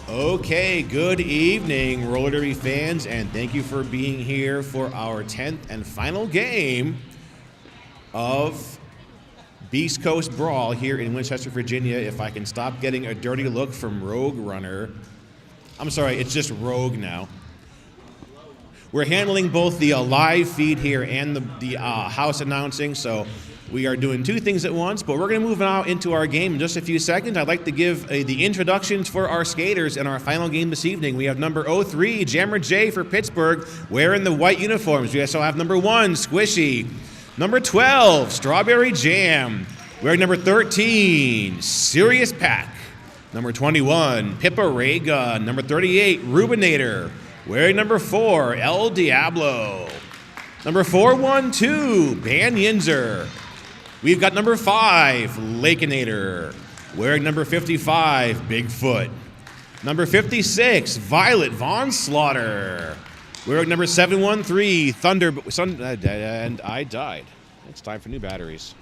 Okay, good evening, roller derby fans, and thank you for being here for our 10th and final game of Beast Coast Brawl here in Winchester, Virginia. If I can stop getting a dirty look from Rogue Runner. I'm sorry, it's just Rogue now. We're handling both the live feed here and the house announcing, so we are doing two things at once, but we're going to move out into our game in just a few seconds. I'd like to give the introductions for our skaters in our final game this evening. We have number 03, Jammer J for Pittsburgh, wearing the white uniforms. We also have number 1, Squishy. Number 12, Strawberry Jam. Wearing number 13, Serious Pack. Number 21, Pippa Ray Gun. Number 38, Rubinator. Wearing number 4, El Diablo. Number 412, Ban Yinzer. We've got number 5, Lakeinator. Wearing number 55, Bigfoot. Number 56, Violet Von Slaughter. Wearing number 713, and I died. It's time for new batteries.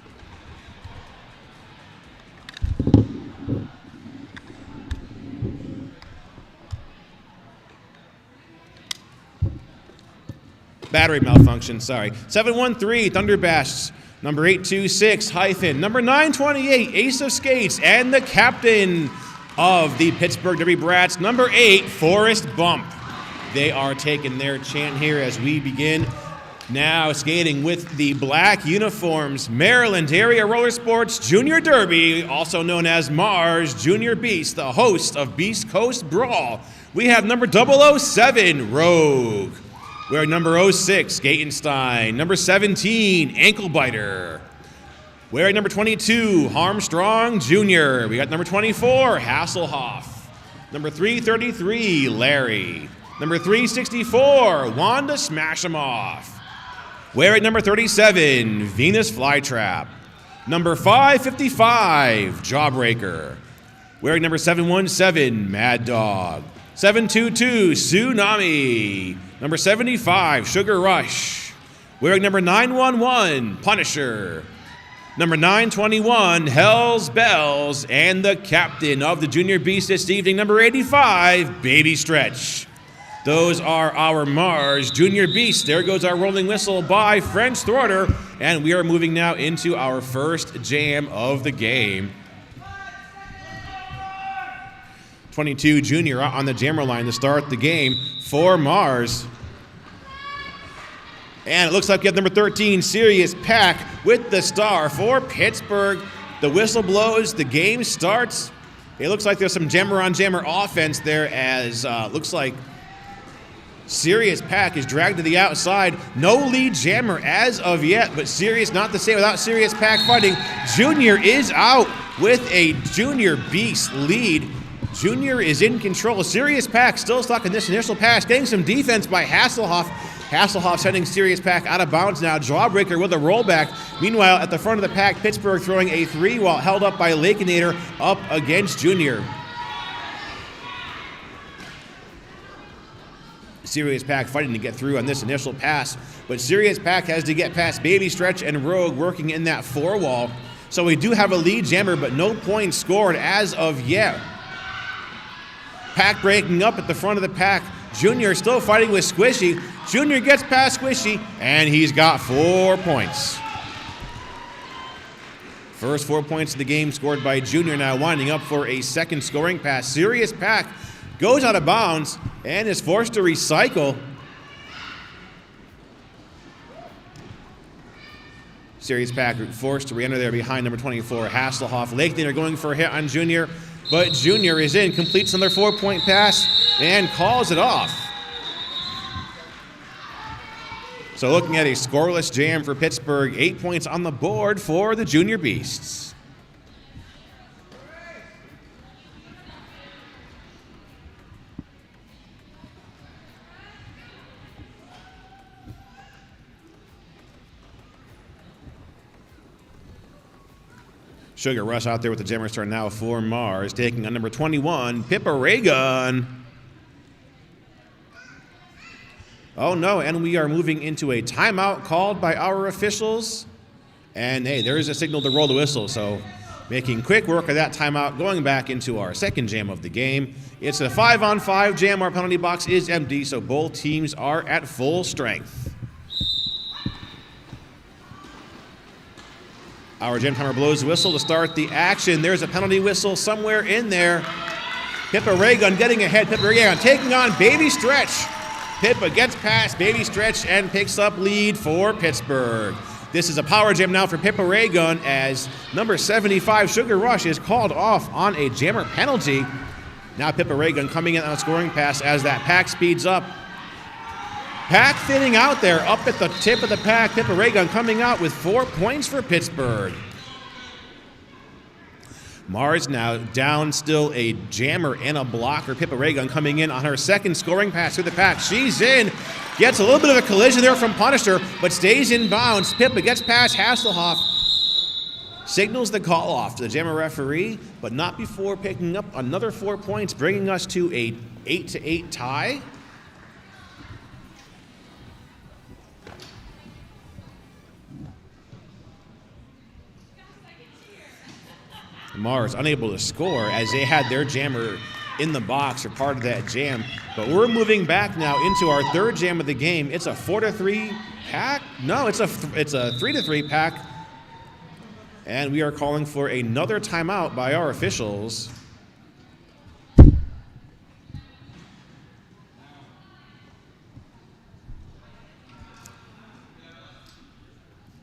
Battery malfunction, sorry. 713, Thunderbash. Number 826, Hyphen. Number 928, Ace of Skates. And the captain of the Pittsburgh Derby Brats, number 8, Forrest Bump. They are taking their chant here as we begin. Now skating with the black uniforms, Maryland Area Roller Sports Junior Derby, also known as Mars Junior Beast, the host of Beast Coast Brawl. We have number 007, Rogue. We're number 06, Gatenstein. Number 17, Ankle Biter. We're number 22, Harmstrong Jr. We got number 24, Hasselhoff. Number 333, Larry. Number 364, Wanda Smash'emoff. We're at number 37, Venus Flytrap. Number 555, Jawbreaker. We're at number 717, Mad Dog. 722, Tsunami. Number 75, Sugar Rush. Wearing number 911, Punisher. Number 921, Hell's Bells. And the captain of the Junior Beast this evening, number 85, Baby Stretch. Those are our Mars Junior Beasts. There goes our rolling whistle by French Thwarter. And we are moving now into our first jam of the game. 22 Junior on the jammer line to start the game for Mars. And it looks like we have number 13, Serious Pack, with the star for Pittsburgh. The whistle blows, the game starts. It looks like there's some jammer-on-jammer offense there as looks like Serious Pack is dragged to the outside. No lead jammer as of yet, but Serious not the same without Serious Pack fighting. Junior is out with a Junior Beast lead. Junior is in control. Serious Pack still stuck in this initial pass, getting some defense by Hasselhoff. Hasselhoff sending Serious Pack out of bounds now. Jawbreaker with a rollback. Meanwhile, at the front of the pack, Pittsburgh throwing a 3 while held up by Lakeinator up against Junior. Serious Pack fighting to get through on this initial pass, but Serious Pack has to get past Baby Stretch and Rogue working in that 4 wall. So we do have a lead jammer, but no points scored as of yet. Pack breaking up at the front of the pack. Junior still fighting with Squishy. Junior gets past Squishy, and he's got 4 points. First 4 points of the game scored by Junior, now winding up for a second scoring pass. Serious Pack goes out of bounds and is forced to recycle. Serious Pack forced to re-enter there behind number 24, Hasselhoff. Lakeinator going for a hit on Junior, but Junior is in, completes another 4-point pass, and calls it off. So looking at a scoreless jam for Pittsburgh, 8 points on the board for the Junior Beasts. Sugar Rush out there with the jammer start now for Mars, taking on number 21, Pippa Ray Gun. Oh no, and we are moving into a timeout called by our officials. And hey, there is a signal to roll the whistle, so Making quick work of that timeout, going back into our second jam of the game. It's a 5-on-5 jam. Our penalty box is empty, so both teams are at full strength. Our jam timer blows the whistle to start the action. There's a penalty whistle somewhere in there. Pippa Raygun getting ahead. Pippa Raygun taking on Baby Stretch. Pippa gets past Baby Stretch and picks up lead for Pittsburgh. This is a power jam now for Pippa Raygun as number 75, Sugar Rush, is called off on a jammer penalty. Now Pippa Raygun coming in on a scoring pass as that pack speeds up. Pack thinning out there, up at the tip of the pack. Pippa Raygun coming out with 4 points for Pittsburgh. Mars now down still a jammer and a blocker. Pippa Raygun coming in on her second scoring pass through the pack. She's in. Gets a little bit of a collision there from Punisher, but stays in bounds. Pippa gets past Hasselhoff. Signals the call off to the jammer referee, but not before picking up another 4 points, bringing us to a 8-8 tie. Mars unable to score as they had their jammer in the box or part of that jam. But we're moving back now into our third jam of the game. It's a 4-3 pack. No, it's a 3-3 pack. And we are calling for another timeout by our officials.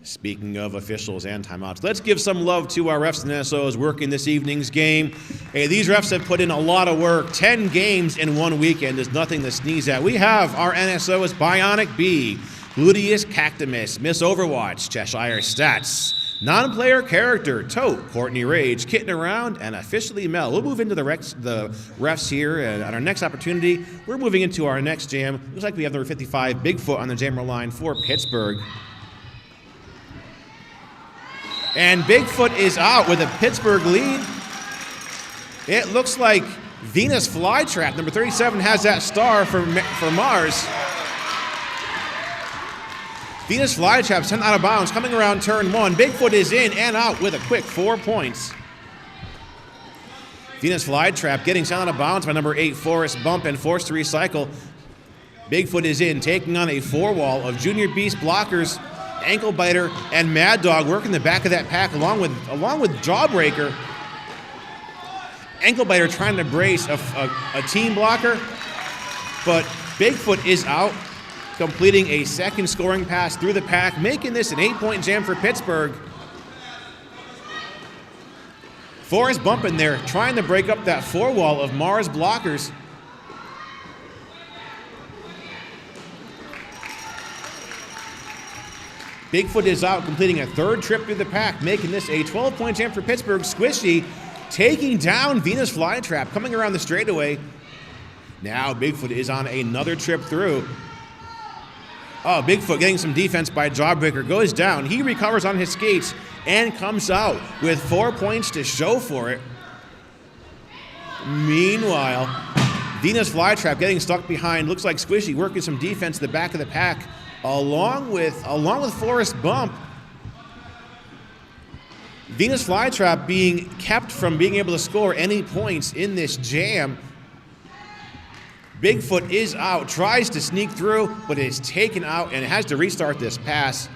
Speaking of officials and timeouts, let's give some love to our refs and NSOs working this evening's game. Hey, these refs have put in a lot of work. 10 games in 1 weekend is nothing to sneeze at. We have our NSOs Bionic Bee, Gluteus Cactimus, Miss Overwatch, Cheshire Stats, non-player character, Tote, Courtney Rage, Kitten Around, and officially Mel. We'll move into the refs here, and on our next opportunity, we're moving into our next jam. Looks like we have number 55, Bigfoot, on the jammer line for Pittsburgh. And Bigfoot is out with a Pittsburgh lead. It looks like Venus Flytrap, number 37, has that star for Mars. Venus Flytrap sent out of bounds, coming around turn 1. Bigfoot is in and out with a quick 4 points. Venus Flytrap getting sent out of bounds by number 8, Forrest Bump, and forced to recycle. Bigfoot is in, taking on a 4-wall of Junior Beast blockers, Ankle Biter, and Mad Dog working the back of that pack along with Jawbreaker. Ankle Biter trying to brace a team blocker, but Bigfoot is out, completing a second scoring pass through the pack, making this an 8-point jam for Pittsburgh. Forrest Bump in there, trying to break up that 4-wall of Mars blockers. Bigfoot is out, completing a third trip through the pack, making this a 12-point jam for Pittsburgh. Squishy taking down Venus Flytrap, coming around the straightaway. Now Bigfoot is on another trip through. Oh, Bigfoot getting some defense by Jawbreaker, goes down. He recovers on his skates and comes out with 4 points to show for it. Meanwhile, Venus Flytrap getting stuck behind. Looks like Squishy working some defense at the back of the pack, along with Forrest Bump. Venus Flytrap being kept from being able to score any points in this jam. Bigfoot is out, tries to sneak through, but is taken out and has to restart this pass.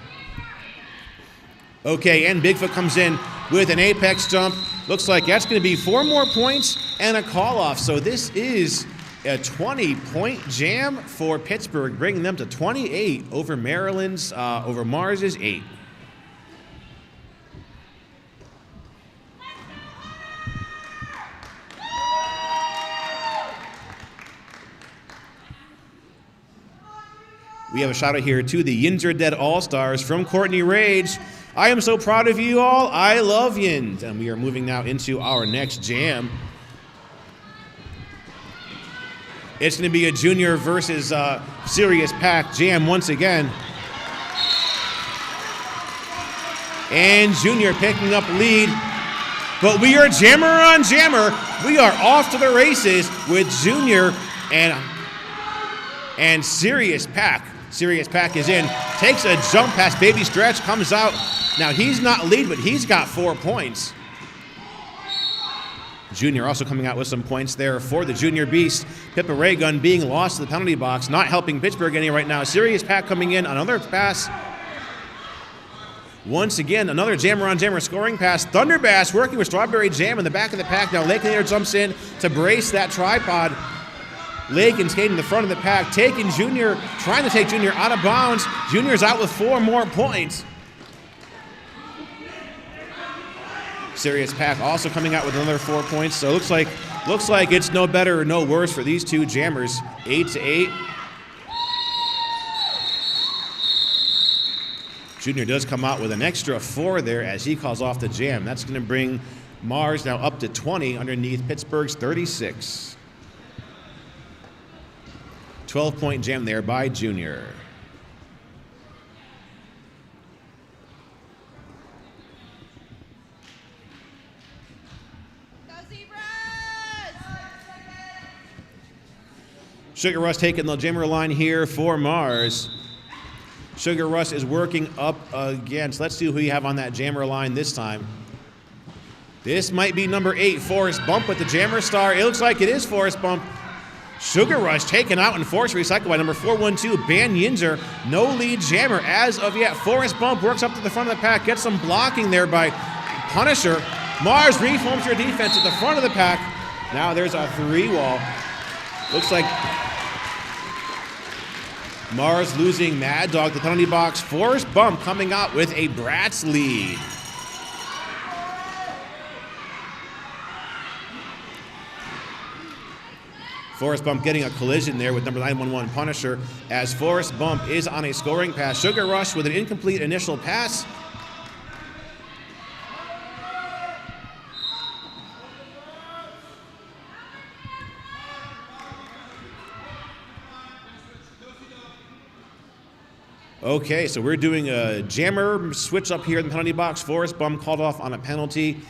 Okay, and Bigfoot comes in with an apex jump. Looks like that's going to be 4 more points and a call-off. So this is a 20-point jam for Pittsburgh, bringing them to 28 over over Mars's 8. We have a shout out here to the Yins Are Dead All-Stars from Courtney Rage. I am so proud of you all. I love Yins. And we are moving now into our next jam. It's going to be a junior versus Serious Pack jam once again. And Junior picking up lead. But we are jammer on jammer. We are off to the races with Junior and Serious Pack. Serious Pack is in, takes a jump past Baby Stretch, comes out. Now he's not lead, but he's got 4 points. Junior also coming out with some points there for the Junior Beast. Pippa Ray Gun being lost to the penalty box, not helping Pittsburgh any right now. Serious Pack coming in, another pass. Once again, another jammer-on-jammer scoring pass. Thunderbass working with Strawberry Jam in the back of the pack. Now Lakenator jumps in to brace that tripod. Lakin skating in the front of the pack, taking Junior, trying to take Junior out of bounds. Junior's out with 4 more points. Serious Pack also coming out with another 4 points. So looks like it's no better or no worse for these two jammers. 8-8. Junior does come out with an extra 4 there as he calls off the jam. That's going to bring Mars now up to 20 underneath Pittsburgh's 36. 12-point jam there by Junior. Sugar Rush taking the jammer line here for Mars. Sugar Rush is working up against, let's see who you have on that jammer line this time. This might be number 8, Forrest Bump with the jammer star. It looks like it is Forrest Bump. Sugar Rush taken out and forced recycled by number 412, Ban Yinzer. No lead jammer as of yet. Forrest Bump works up to the front of the pack, gets some blocking there by Punisher. Mars reforms your defense at the front of the pack. Now there's a 3-wall. Looks like Mars losing Mad Dog, the penalty box. Forrest Bump coming out with a Bratz lead. Forrest Bump getting a collision there with number 911 Punisher as Forrest Bump is on a scoring pass. Sugar Rush with an incomplete initial pass. Okay, so we're doing a jammer switch up here in the penalty box. Forrest Bump called off on a penalty.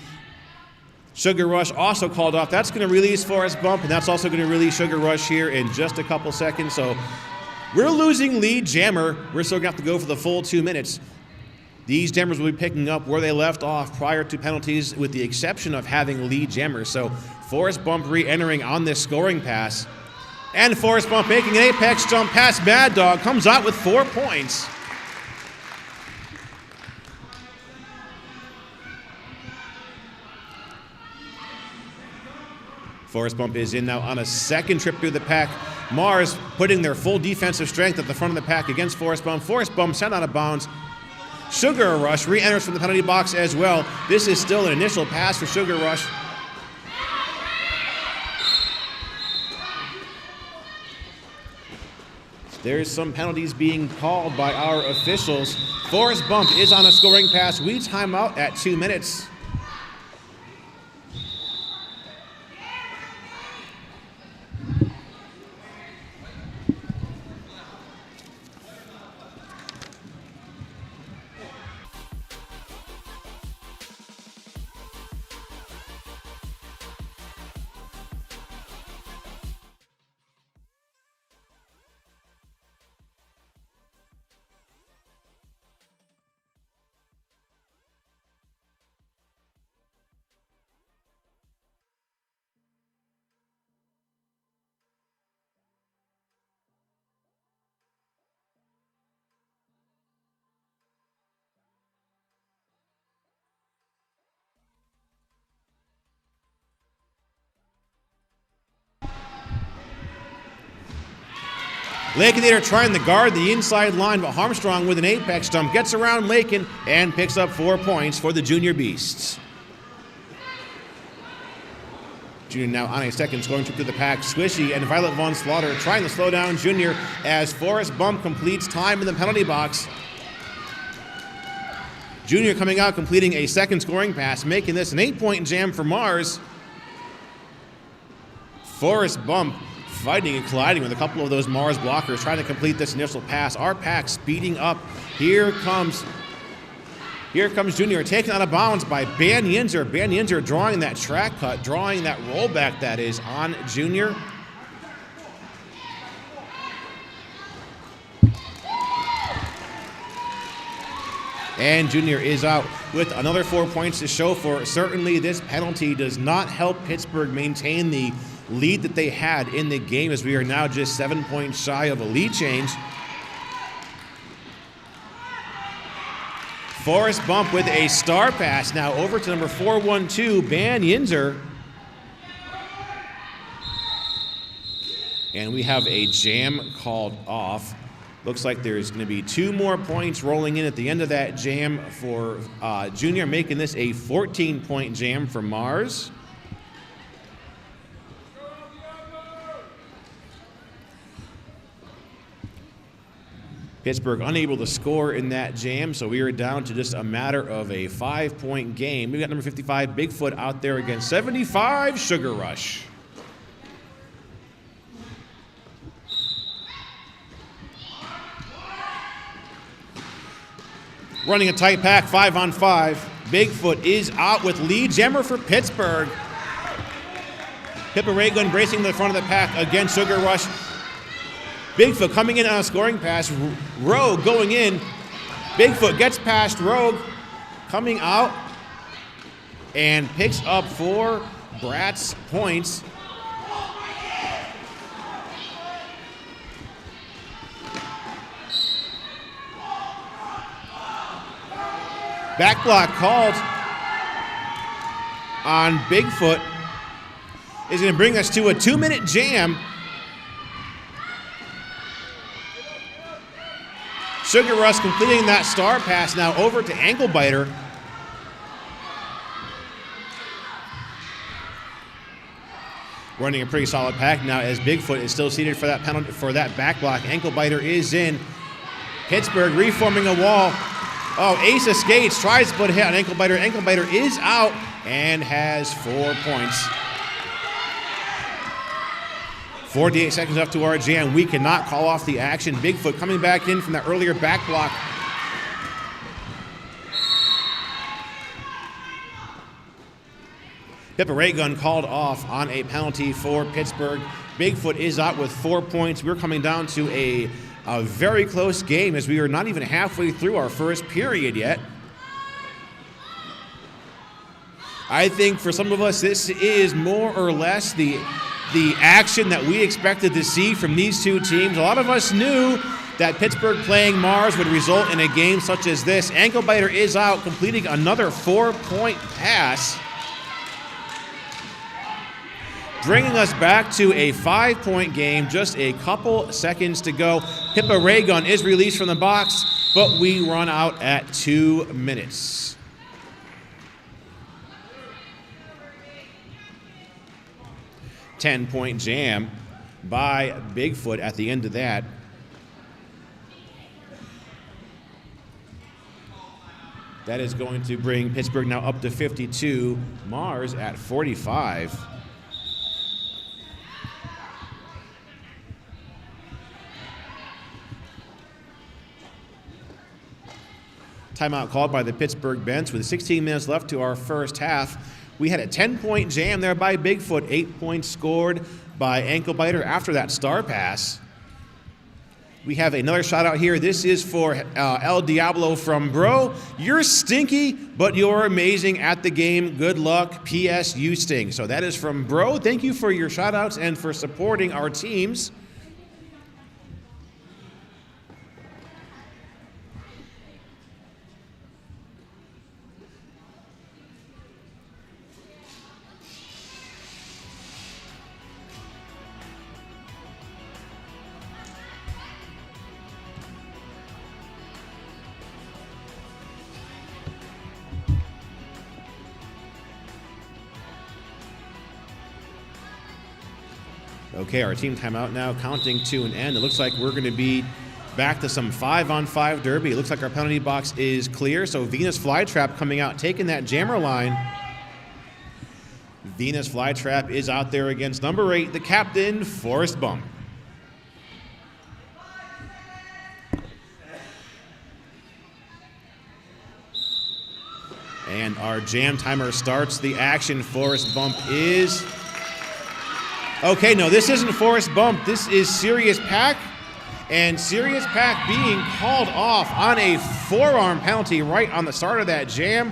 Sugar Rush also called off. That's going to release Forrest Bump, and that's also going to release Sugar Rush here in just a couple seconds. So we're losing lead jammer. We're still going to have to go for the full 2 minutes. These jammers will be picking up where they left off prior to penalties, with the exception of having lead jammers. So Forrest Bump re-entering on this scoring pass. And Forrest Bump making an apex jump past Mad Dog, comes out with 4 points. Forrest Bump is in now on a second trip through the pack. Mars putting their full defensive strength at the front of the pack against Forrest Bump. Forrest Bump sent out of bounds. Sugar Rush re-enters from the penalty box as well. This is still an initial pass for Sugar Rush. There's some penalties being called by our officials. Forrest Bump is on a scoring pass. We time out at 2 minutes. Lakenator trying to guard the inside line, but Armstrong with an apex jump gets around Lakin and picks up 4 points for the Junior Beasts. Junior now on a second scoring trip to the pack. Swishy and Violet Von Slaughter trying to slow down Junior as Forrest Bump completes time in the penalty box. Junior coming out, completing a second scoring pass, making this an 8-point jam for Mars. Forrest Bump fighting and colliding with a couple of those Mars blockers, trying to complete this initial pass. Our pack speeding up. Here comes Junior, taken out of bounds by Ban Yinzer. Ban Yinzer drawing that track cut, drawing that rollback, that is, on Junior. And Junior is out with another 4 points to show for. Certainly this penalty does not help Pittsburgh maintain the lead that they had in the game, as we are now just 7 points shy of a lead change. Forrest Bump with a star pass now over to number 412, Ban Yinzer. And we have a jam called off. Looks like there's going to be 2 more points rolling in at the end of that jam for Junior, making this a 14-point jam for Mars. Pittsburgh unable to score in that jam, so we are down to just a matter of a 5-point game. We've got number 55, Bigfoot, out there against 75, Sugar Rush. Running a tight pack, 5-on-5. Bigfoot is out with lead jammer for Pittsburgh. Pippa Raygun bracing the front of the pack against Sugar Rush. Bigfoot coming in on a scoring pass. Rogue going in. Bigfoot gets past Rogue, coming out, and picks up 4 Bratz points. Back block called on Bigfoot is going to bring us to a 2-minute jam. Sugar Rush completing that star pass now over to Ankle Biter. Running a pretty solid pack now as Bigfoot is still seated for that penalty, for that back block. Ankle Biter is in. Pittsburgh reforming a wall. Oh, Ace of Skates tries to put a hit on Ankle Biter. Ankle Biter is out and has 4 points. 48 seconds left to our jam. We cannot call off the action. Bigfoot coming back in from that earlier back block. Pippa Raygun called off on a penalty for Pittsburgh. Bigfoot is out with 4 points. We're coming down to a very close game as we are not even halfway through our first period yet. I think for some of us, this is more or less the action that we expected to see from these two teams. A lot of us knew that Pittsburgh playing Mars would result in a game such as this. Ankle Biter is out, completing another 4-point pass, bringing us back to a 5-point game, just a couple seconds to go. Pippa Raygun is released from the box, but we run out at 2 minutes. 10-point jam by Bigfoot at the end of that. That is going to bring Pittsburgh now up to 52, Mars at 45. Timeout called by the Pittsburgh bench with 16 minutes left to our first half. We had a 10-point jam there by Bigfoot, 8 points scored by Ankle Biter after that star pass. We have another shout out here. This is for El Diablo from Bro. You're stinky, but you're amazing at the game. Good luck. P.S. You stink. So that is from Bro. Thank you for your shout outs and for supporting our teams. Okay, our team timeout now, counting to an end. It looks like we're going to be back to some 5-on-5 derby. It looks like our penalty box is clear, so Venus Flytrap coming out, taking that jammer line. Venus Flytrap is out there against number 8, the captain, Forrest Bump. And our jam timer starts the action. Forrest Bump is... Okay, no, this isn't Forrest Bump. This is Serious Pack. And Sirius Pack being called off on a forearm penalty right on the start of that jam.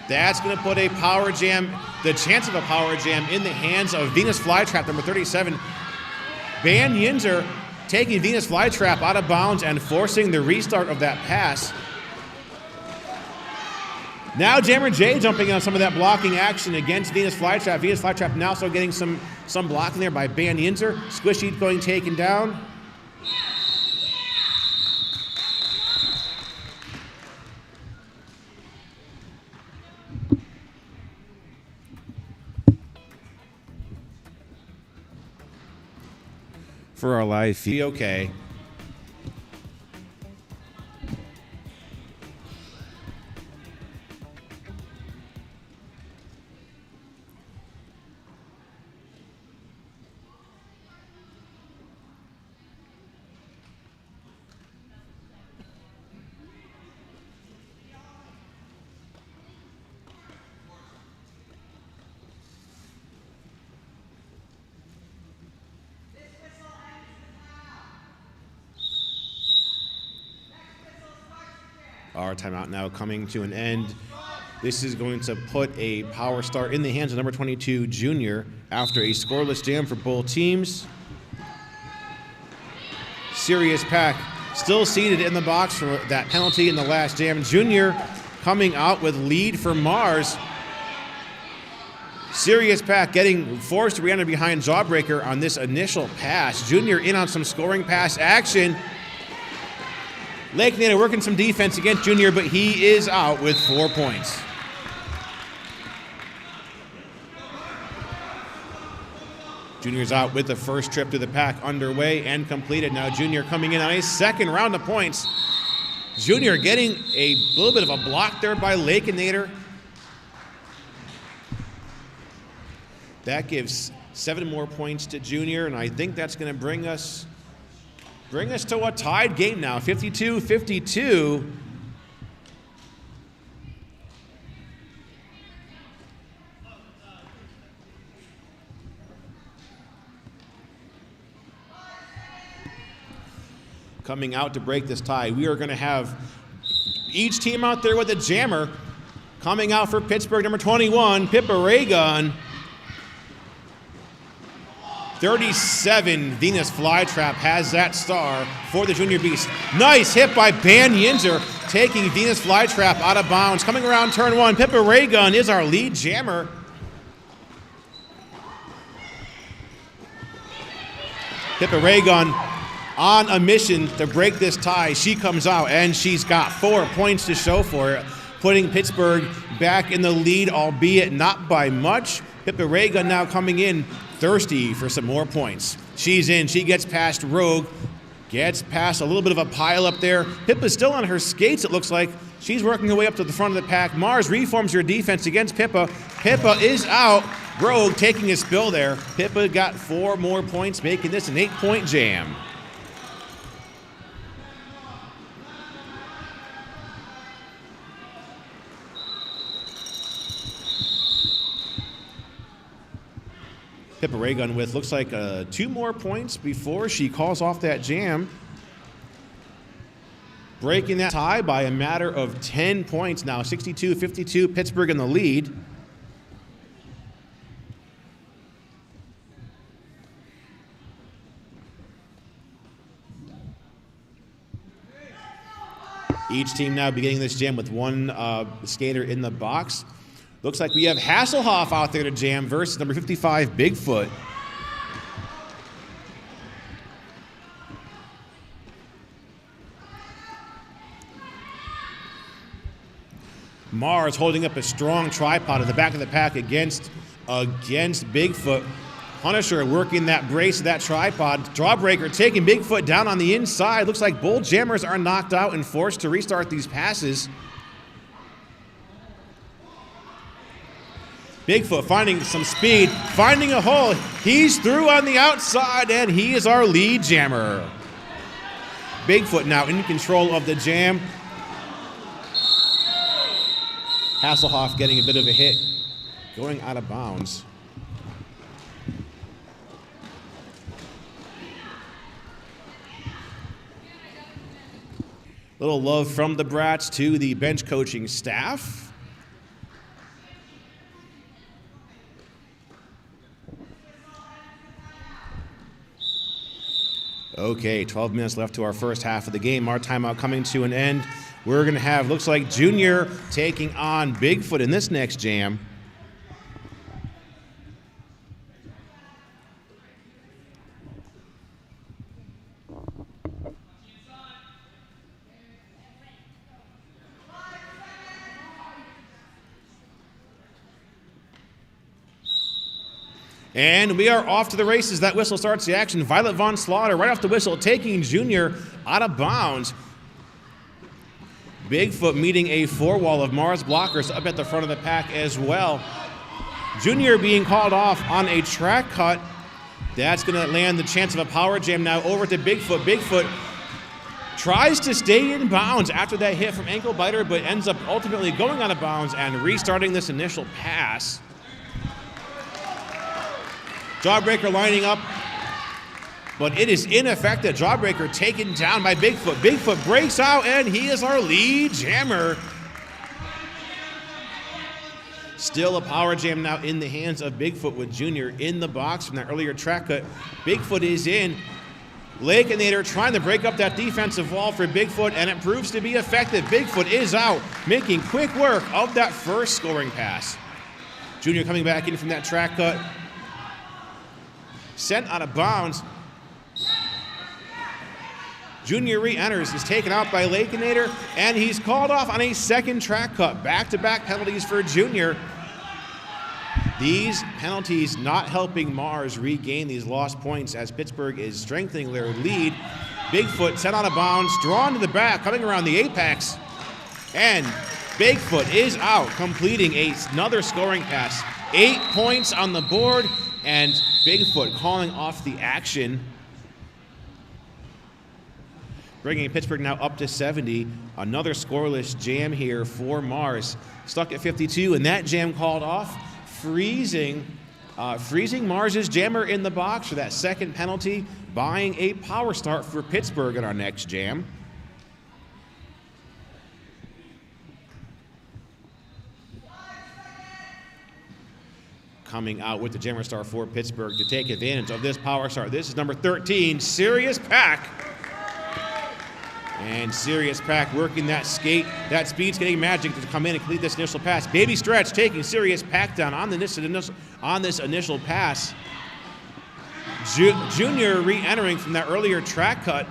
That's going to put a power jam, the chance of a power jam, in the hands of Venus Flytrap, number 37. Ban Yinzer taking Venus Flytrap out of bounds and forcing the restart of that pass. Now Jammer J jumping on some of that blocking action against Venus Flytrap. Venus Flytrap now also getting some blocking there by Ban Yinzer. Squishy going taken down. For our live feed, okay. Our timeout now coming to an end. This is going to put a power start in the hands of number 22, Junior, after a scoreless jam for both teams. Sirius Pack still seated in the box for that penalty in the last jam. Junior coming out with lead for Mars. Sirius Pack getting forced to re-enter behind Jawbreaker on this initial pass. Junior in on some scoring pass action. Lake Nader working some defense against Junior, but he is out with 4 points. Junior's out with the first trip to the pack underway and completed. Now Junior coming in on a second round of points. Junior getting a little bit of a block there by Lake Nader. That gives 7 more points to Junior, and I think that's going to bring us to a tied game now, 52-52. Coming out to break this tie, we are going to have each team out there with a jammer. Coming out for Pittsburgh, number 21, Pippa Raygun. 37, Venus Flytrap has that star for the Junior Beast. Nice hit by Ban Yinzer, taking Venus Flytrap out of bounds. Coming around turn 1, Pippa Raygun is our lead jammer. Pippa Raygun on a mission to break this tie. She comes out and she's got 4 points to show for it, putting Pittsburgh back in the lead, albeit not by much. Pippa Raygun now coming in thirsty for some more points. She's in. She gets past Rogue. Gets past a little bit of a pile up there. Pippa's still on her skates, it looks like. She's working her way up to the front of the pack. Mars reforms her defense against Pippa. Pippa is out. Rogue taking a spill there. Pippa got 4 more points, making this an 8-point jam. Pippa Raygun with looks like 2 more points before she calls off that jam. Breaking that tie by a matter of 10 points now, 62-52, Pittsburgh in the lead. Each team now beginning this jam with 1 skater in the box. Looks like we have Hasselhoff out there to jam versus number 55, Bigfoot. Mars holding up a strong tripod at the back of the pack against Bigfoot. Punisher working that brace of that tripod. Drawbreaker taking Bigfoot down on the inside. Looks like both jammers are knocked out and forced to restart these passes. Bigfoot finding some speed, finding a hole. He's through on the outside, and he is our lead jammer. Bigfoot now in control of the jam. Hasselhoff getting a bit of a hit, going out of bounds. little love from the Brats to the bench coaching staff. Okay, 12 minutes left to our first half of the game. Our timeout coming to an end. We're going to have, looks like, Junior taking on Bigfoot in this next jam. And we are off to the races. That whistle starts the action. Violet Von Slaughter right off the whistle, taking Junior out of bounds. Bigfoot meeting a four-wall of Mars blockers up at the front of the pack as well. Junior being called off on a track cut. That's going to land the chance of a power jam now over to Bigfoot. Bigfoot tries to stay in bounds after that hit from Ankle Biter, but ends up ultimately going out of bounds and restarting this initial pass. Jawbreaker lining up, but it is ineffective. Jawbreaker taken down by Bigfoot. Bigfoot breaks out, and he is our lead jammer. Still a power jam now in the hands of Bigfoot with Junior in the box from that earlier track cut. Bigfoot is in. Lakeinator trying to break up that defensive wall for Bigfoot, and it proves to be effective. Bigfoot is out, making quick work of that first scoring pass. Junior coming back in from that track cut. Sent out of bounds. Junior re-enters, is taken out by Lakeinator, and he's called off on a second track cut. Back-to-back penalties for Junior. These penalties not helping Mars regain these lost points as Pittsburgh is strengthening their lead. Bigfoot sent out of bounds, drawn to the back, coming around the apex. And Bigfoot is out, completing another scoring pass. 8 points on the board, and Bigfoot calling off the action. Bringing Pittsburgh now up to 70. Another scoreless jam here for Mars. Stuck at 52, and that jam called off, freezing Mars's jammer in the box for that second penalty, buying a power start for Pittsburgh in our next jam. Coming out with the jammer star for Pittsburgh to take advantage of this power start. This is number 13, Sirius Pack. And Sirius Pack working that skate, that speed skating magic to come in and complete this initial pass. Baby Stretch taking Sirius Pack down on this initial pass. Junior re-entering from that earlier track cut.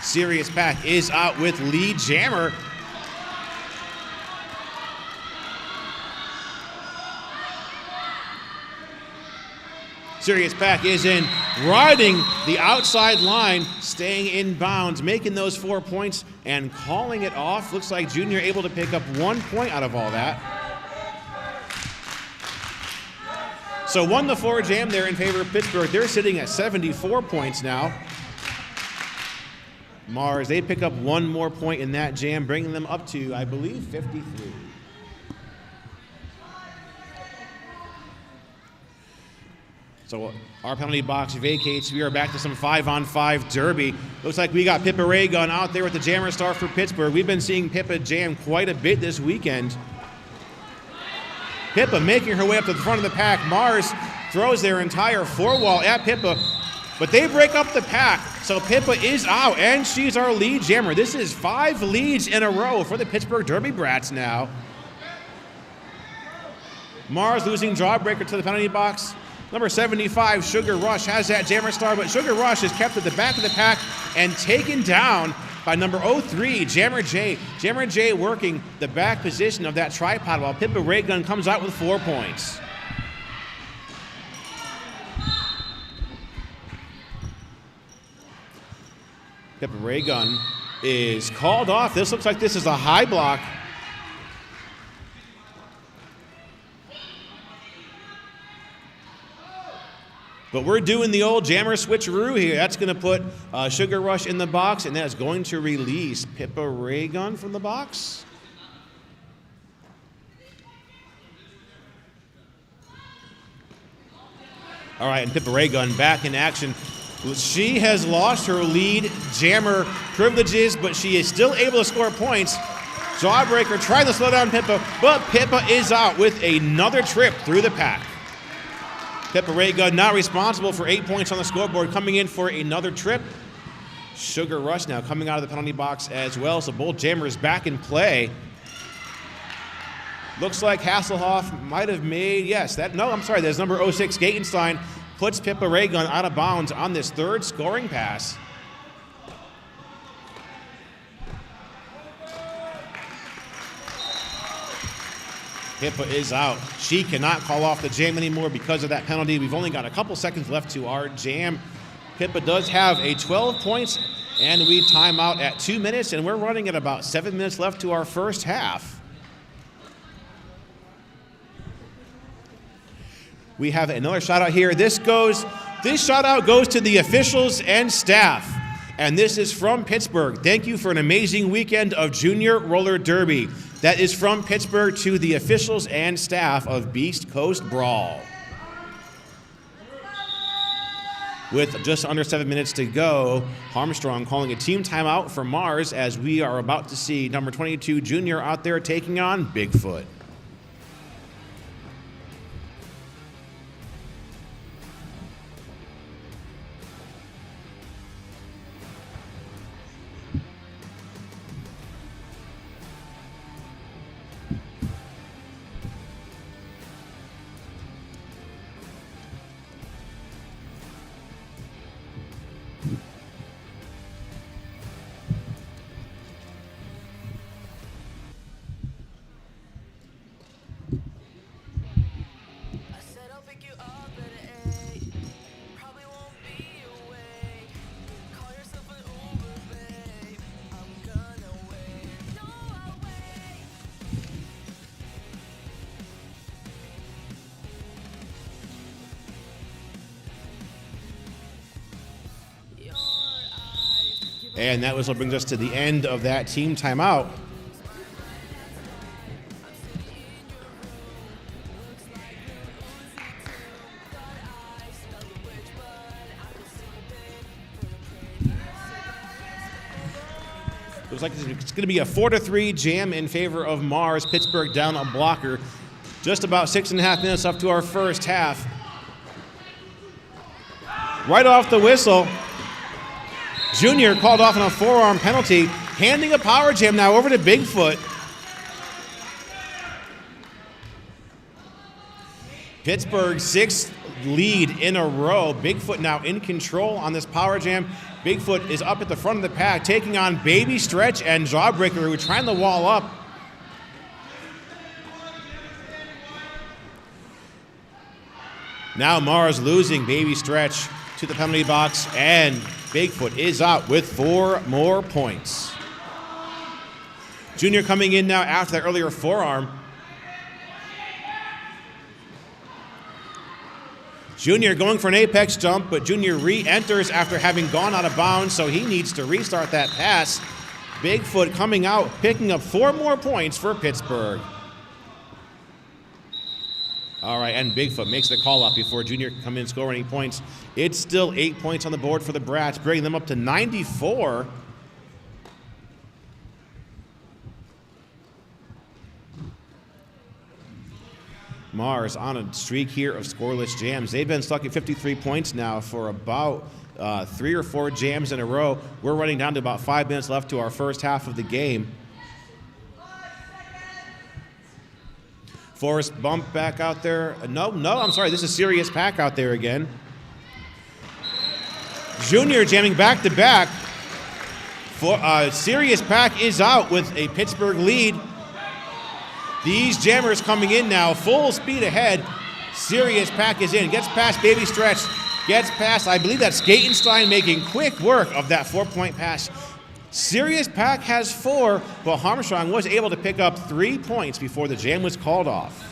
Sirius Pack is out with lead jammer. Sirius Pack is in, riding the outside line, staying in bounds, making those 4 points and calling it off. Looks like Junior able to pick up 1 point out of all that. So 1-4 jam there in favor of Pittsburgh. They're sitting at 74 points now. Mars, they pick up 1 more point in that jam, bringing them up to, I believe, 53. So our penalty box vacates. We are back to some 5-on-5 derby. Looks like we got Pippa Ray Gun out there with the jammer star for Pittsburgh. We've been seeing Pippa jam quite a bit this weekend. Pippa making her way up to the front of the pack. Mars throws their entire four-wall at Pippa, but they break up the pack. So Pippa is out, and she's our lead jammer. This is 5 leads in a row for the Pittsburgh Derby Brats now. Mars losing Jawbreaker to the penalty box. Number 75, Sugar Rush, has that jammer star, but Sugar Rush is kept at the back of the pack and taken down by number 03, Jammer J. Jammer J working the back position of that tripod while Pippa Ray Gun comes out with 4 points. Pippa Ray Gun is called off. This looks like this is a high block. But we're doing the old jammer switcheroo here. That's going to put Sugar Rush in the box, and that is going to release Pippa Ray Gun from the box. All right, and Pippa Ray Gun back in action. She has lost her lead jammer privileges, but she is still able to score points. Jawbreaker trying to slow down Pippa, but Pippa is out with another trip through the pack. Pippa Ray Gun not responsible for 8 points on the scoreboard, coming in for another trip. Sugar Rush now coming out of the penalty box as well, so both jammers back in play. Looks like Hasselhoff might have made, there's number 06, Gatenstein, puts Pippa Ray Gun out of bounds on this third scoring pass. Pippa is out. She cannot call off the jam anymore because of that penalty. We've only got a couple seconds left to our jam. Pippa does have a 12 points, and we time out at 2 minutes, and we're running at about 7 minutes left to our first half. We have another shout out here. This shout out goes to the officials and staff. And this is from Pittsburgh. Thank you for an amazing weekend of Junior Roller Derby. That is from Pittsburgh to the officials and staff of Beast Coast Brawl. With just under 7 minutes to go, Armstrong calling a team timeout for Mars as we are about to see number 22 Junior out there taking on Bigfoot. And that whistle brings us to the end of that team timeout. Looks like it's going to be a 4-3 jam in favor of Mars. Pittsburgh down a blocker. Just about 6.5 minutes left to our first half. Right off the whistle, Junior called off on a forearm penalty, handing a power jam now over to Bigfoot. Pittsburgh's sixth lead in a row. Bigfoot now in control on this power jam. Bigfoot is up at the front of the pack, taking on Baby Stretch and Jawbreaker, who are trying to wall up. Now Mars losing Baby Stretch to the penalty box, and Bigfoot is out with 4 more points. Junior coming in now after that earlier forearm. Junior going for an apex jump, but Junior re-enters after having gone out of bounds, so he needs to restart that pass. Bigfoot coming out, picking up 4 more points for Pittsburgh. All right, and Bigfoot makes the call up before Junior can come in and score any points. It's still 8 points on the board for the Brats, bringing them up to 94. Mars on a streak here of scoreless jams. They've been stuck at 53 points now for about 3 or 4 jams in a row. We're running down to about 5 minutes left to our first half of the game. Forrest bump back out there. No, I'm sorry. This is Serious Pack out there again. Junior jamming back to back. Serious Pack is out with a Pittsburgh lead. These jammers coming in now, full speed ahead. Serious Pack is in, gets past Baby Stretch, gets past, I believe that's Gatenstein making quick work of that 4-point pass. Serious Pack has 4, but Armstrong was able to pick up 3 points before the jam was called off.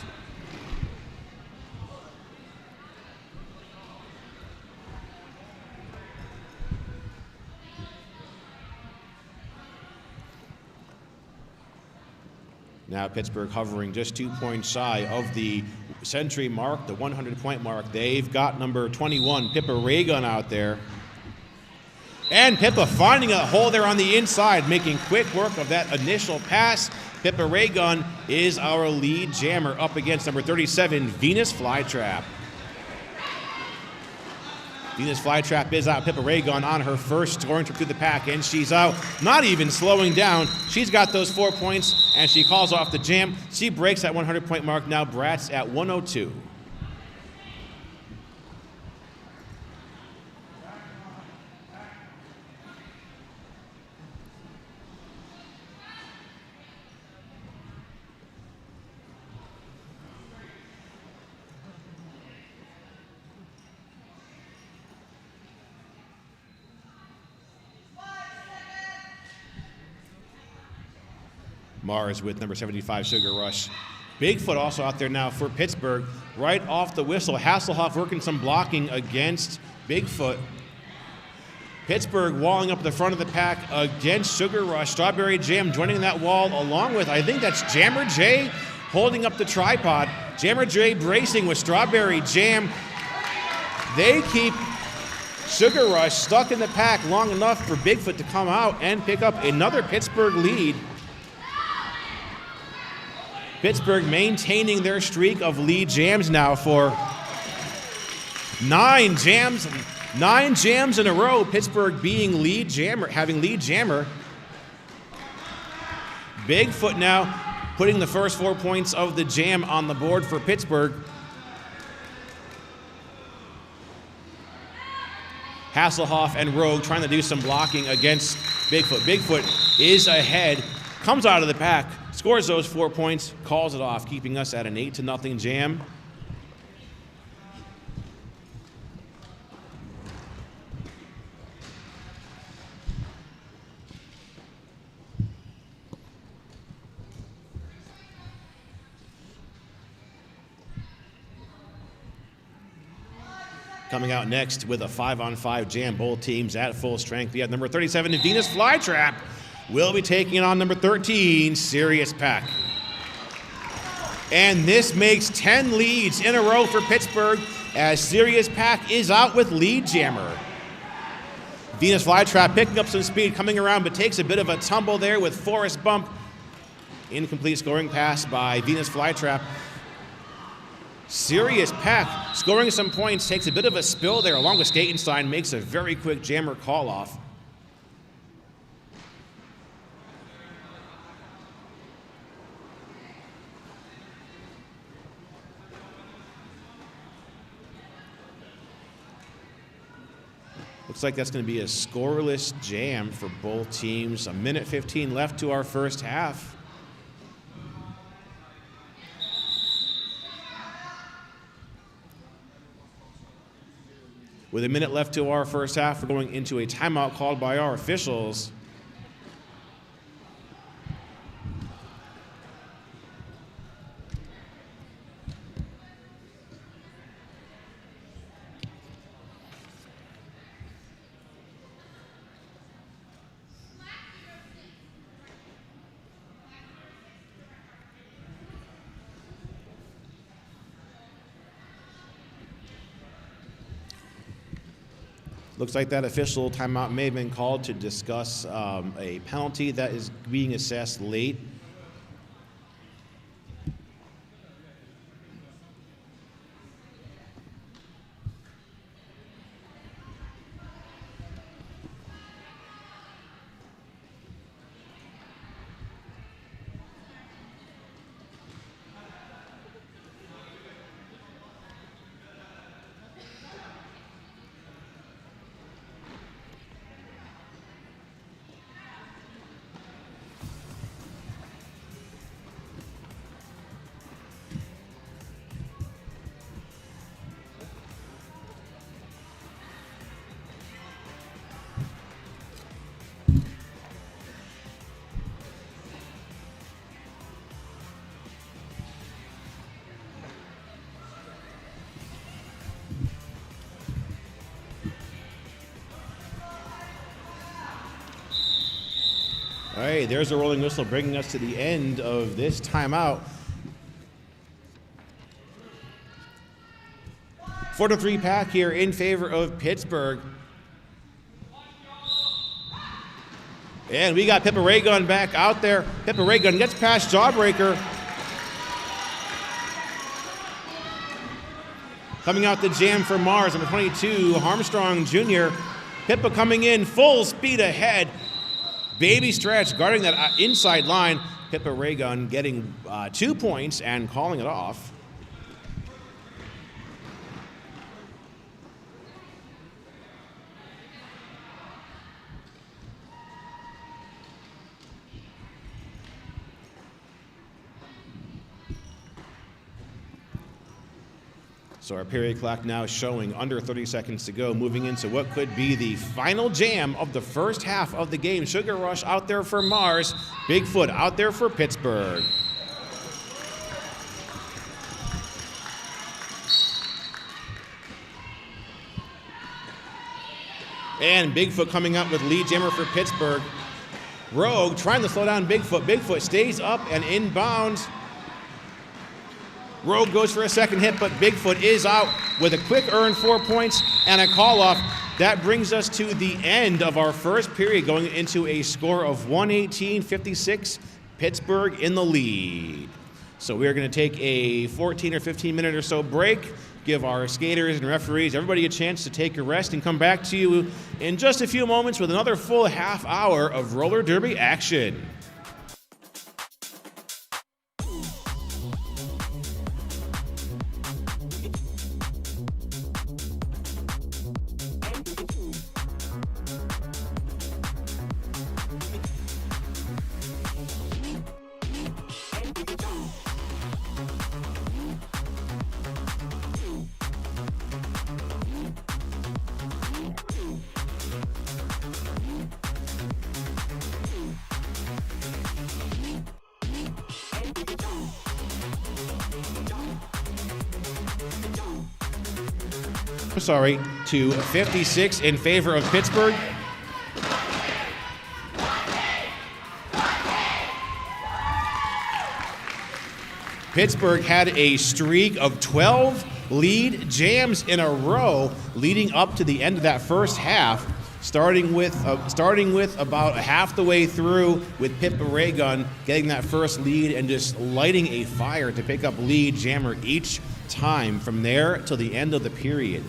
Now Pittsburgh hovering just 2 points shy of the century mark, the 100-point mark. They've got number 21, Pippa Raygun, out there. And Pippa finding a hole there on the inside, making quick work of that initial pass. Pippa Raygun is our lead jammer up against number 37, Venus Flytrap. Venus Flytrap is out. Pippa Raygun on her first scoring trip through the pack, and she's out, not even slowing down. She's got those 4 points, and she calls off the jam. She breaks that 100-point mark. Now Bratz at 102. Mars with number 75, Sugar Rush. Bigfoot also out there now for Pittsburgh. Right off the whistle, Hasselhoff working some blocking against Bigfoot. Pittsburgh walling up the front of the pack against Sugar Rush. Strawberry Jam joining that wall along with, I think that's Jammer J holding up the tripod. Jammer J bracing with Strawberry Jam. They keep Sugar Rush stuck in the pack long enough for Bigfoot to come out and pick up another Pittsburgh lead. Pittsburgh maintaining their streak of lead jams now for 9 jams in a row. Pittsburgh being lead jammer, having lead jammer. Bigfoot now putting the first 4 points of the jam on the board for Pittsburgh. Hasselhoff and Rogue trying to do some blocking against Bigfoot. Bigfoot is ahead, comes out of the pack, scores those 4 points, calls it off, keeping us at an 8-0 jam. Coming out next with a 5-on-5 jam, both teams at full strength. We have number 37, Venus Flytrap, will be taking on number 13, Sirius Pack. And this makes 10 leads in a row for Pittsburgh as Sirius Pack is out with lead jammer. Venus Flytrap picking up some speed, coming around, but takes a bit of a tumble there with Forrest Bump. Incomplete scoring pass by Venus Flytrap. Sirius Pack scoring some points, takes a bit of a spill there along with Skatenstein, makes a very quick jammer call off. Looks like that's going to be a scoreless jam for both teams. A minute 15 left to our first half. With a minute left to our first half, we're going into a timeout called by our officials. Looks like that official timeout may have been called to discuss a penalty that is being assessed late. All right, there's a rolling whistle bringing us to the end of this timeout. 4-3 pack here in favor of Pittsburgh. And we got Pippa Raygun back out there. Pippa Raygun gets past Jawbreaker. Coming out the jam for Mars, number 22, Armstrong Jr. Pippa coming in full speed ahead. Baby stretch guarding that inside line. Pippa Raygun getting 2 points and calling it off. So our period clock now showing under 30 seconds to go, moving into what could be the final jam of the first half of the game. Sugar Rush out there for Mars, Bigfoot out there for Pittsburgh. And Bigfoot coming up with lead jammer for Pittsburgh. Rogue trying to slow down Bigfoot. Bigfoot stays up and inbounds. Rogue goes for a second hit, but Bigfoot is out with a quick earn 4 points and a call-off. That brings us to the end of our first period, going into a score of 118-56, Pittsburgh in the lead. So we're going to take a 14 or 15 minute or so break, give our skaters and referees, everybody a chance to take a rest, and come back to you in just a few moments with another full half hour of roller derby action. To 56 in favor of Pittsburgh. Pittsburgh had a streak of 12 lead jams in a row leading up to the end of that first half, starting with about half the way through with Pippa Raygun getting that first lead and just lighting a fire to pick up lead jammer each time from there till the end of the period.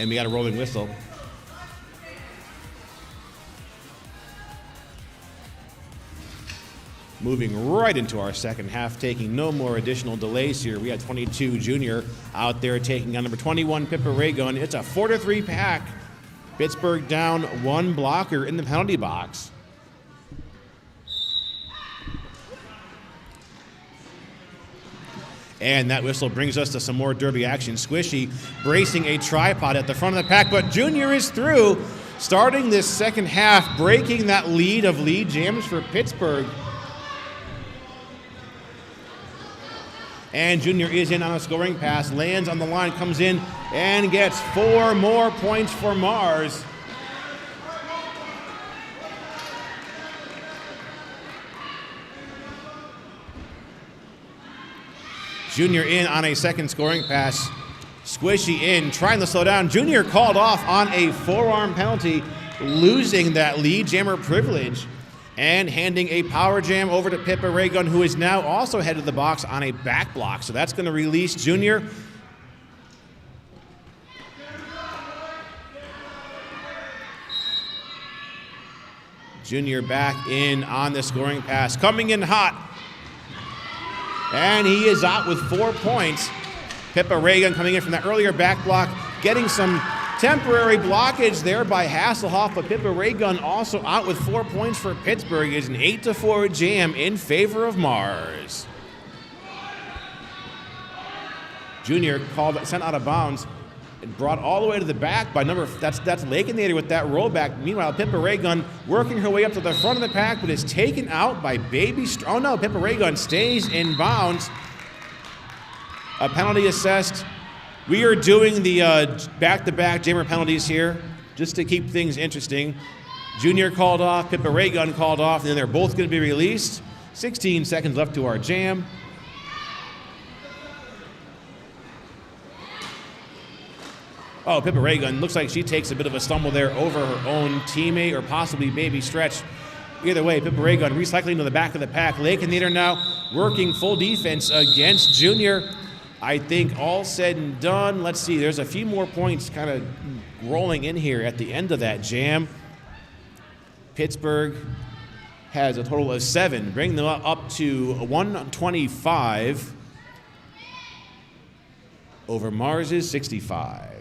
And we got a rolling whistle. Moving right into our second half, taking no more additional delays here. We had 22 Junior out there taking on number 21 Pippa Raygun. It's a 4-3 pack. Pittsburgh down one blocker in the penalty box. And that whistle brings us to some more derby action. Squishy bracing a tripod at the front of the pack, but Junior is through, starting this second half, breaking that lead of lead jams for Pittsburgh. And Junior is in on a scoring pass, lands on the line, comes in, and gets 4 more points for Mars. Junior in on a second scoring pass. Squishy in, trying to slow down. Junior called off on a forearm penalty, losing that lead jammer privilege and handing a power jam over to Pippa Raygun, who is now also headed to the box on a back block. So that's going to release Junior. Junior back in on the scoring pass, coming in hot. And he is out with 4 points. Pippa Raygun coming in from that earlier back block, getting some temporary blockage there by Hasselhoff, but Pippa Raygun also out with 4 points for Pittsburgh. It is an 8-4 jam in favor of Mars. Junior sent out of bounds and brought all the way to the back by that's Lakenator with that rollback. Meanwhile, Pippa Raygun working her way up to the front of the pack, but is taken out by oh no, Pippa Raygun stays in bounds. A penalty assessed. We are doing the back-to-back jammer penalties here just to keep things interesting. Junior called off, Pippa Ray Gun called off, and then they're both going to be released. 16 seconds left to our jam. Oh, Pippa Ray Gun looks like she takes a bit of a stumble there over her own teammate or possibly Baby Stretch. Either way, Pippa Ray Gun recycling to the back of the pack. Lakenator now working full defense against Junior. I think all said and done. Let's see, there's a few more points kind of rolling in here at the end of that jam. Pittsburgh has a total of 7, bringing them up to 125 over Mars's 65.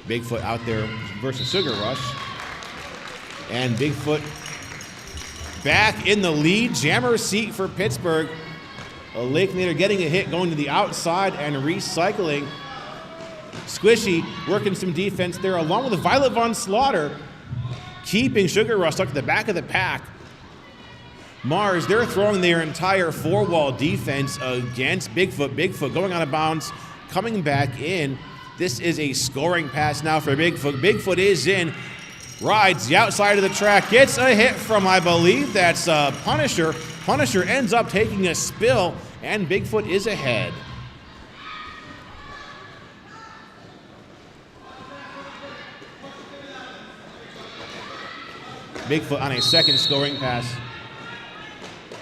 Bigfoot out there versus Sugar Rush. And Bigfoot back in the lead. Jammer seat for Pittsburgh. Lakenator getting a hit, going to the outside and recycling. Squishy working some defense there, along with Violet Von Slaughter, keeping Sugar Rush stuck to the back of the pack. Mars, they're throwing their entire four-wall defense against Bigfoot. Bigfoot going out of bounds, coming back in. This is a scoring pass now for Bigfoot. Bigfoot is in, rides the outside of the track, gets a hit from, I believe that's Punisher. Punisher ends up taking a spill, and Bigfoot is ahead. Bigfoot on a second scoring pass,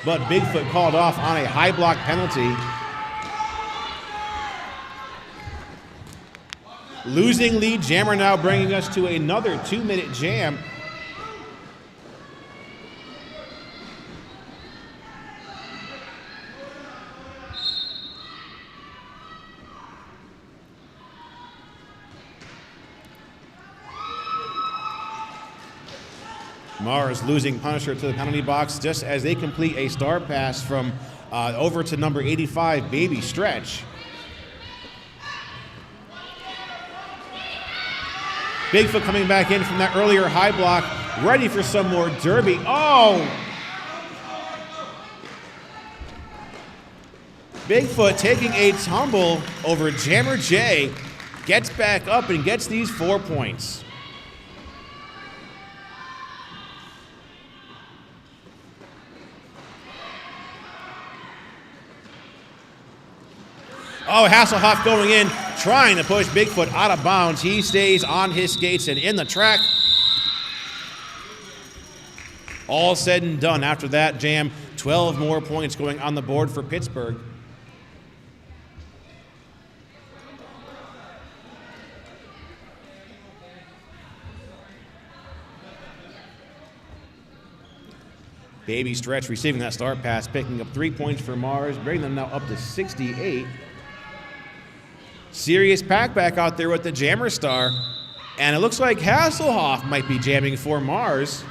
but Bigfoot called off on a high block penalty. Losing lead, Jammer now bringing us to another 2-minute jam. Mars losing Punisher to the penalty box just as they complete a star pass from over to number 85, Baby Stretch. Bigfoot coming back in from that earlier high block, ready for some more derby. Oh! Bigfoot taking a tumble over Jammer J, gets back up and gets these 4 points. Oh, Hasselhoff going in, trying to push Bigfoot out of bounds. He stays on his skates and in the track. All said and done after that jam, 12 more points going on the board for Pittsburgh. Baby Stretch receiving that start pass, picking up 3 points for Mars, bringing them now up to 68. Serious Pack back out there with the Jammer Star. And it looks like Hasselhoff might be jamming for Mars.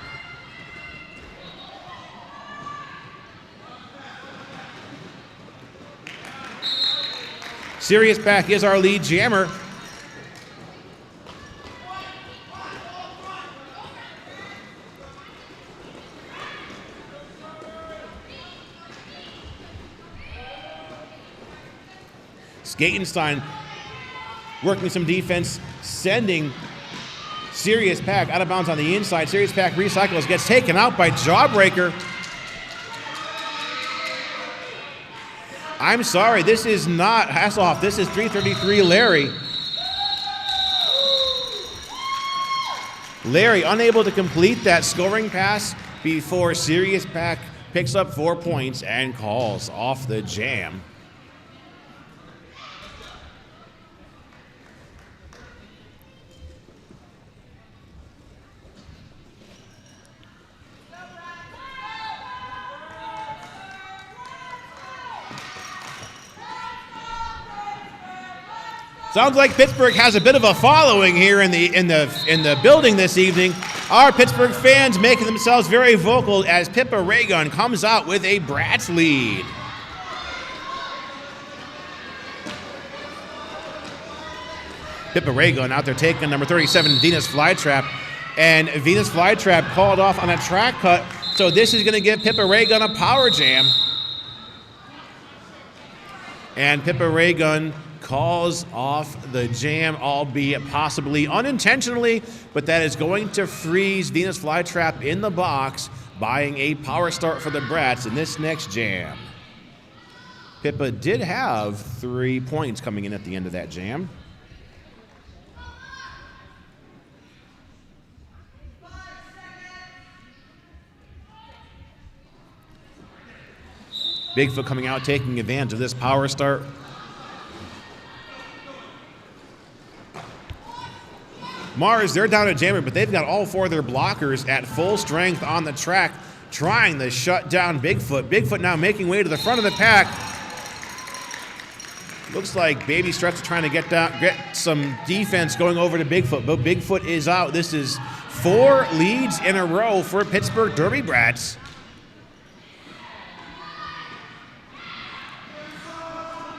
Serious Pack is our lead jammer. Skatenstein working some defense, sending Serious Pack out of bounds on the inside. Serious Pack recycles, gets taken out by Jawbreaker. I'm sorry, this is not Hasselhoff. This is 333 Larry. Larry unable to complete that scoring pass before Serious Pack picks up 4 points and calls off the jam. Sounds like Pittsburgh has a bit of a following here in the building this evening. Our Pittsburgh fans making themselves very vocal as Pippa Raygun comes out with a Bratz lead. Pippa Raygun out there taking number 37, Venus Flytrap. And Venus Flytrap called off on a track cut, so this is going to give Pippa Raygun a power jam. And Pippa Raygun calls off the jam, albeit possibly unintentionally, but that is going to freeze Venus Flytrap in the box, buying a power start for the Brats in this next jam. Pippa did have 3 points coming in at the end of that jam. Bigfoot coming out, taking advantage of this power start. Mars, they're down a jammer, but they've got all 4 of their blockers at full strength on the track, trying to shut down Bigfoot. Bigfoot now making way to the front of the pack. Looks like Baby Struts trying to get some defense going over to Bigfoot, but Bigfoot is out. This is 4 leads in a row for Pittsburgh Derby Brats.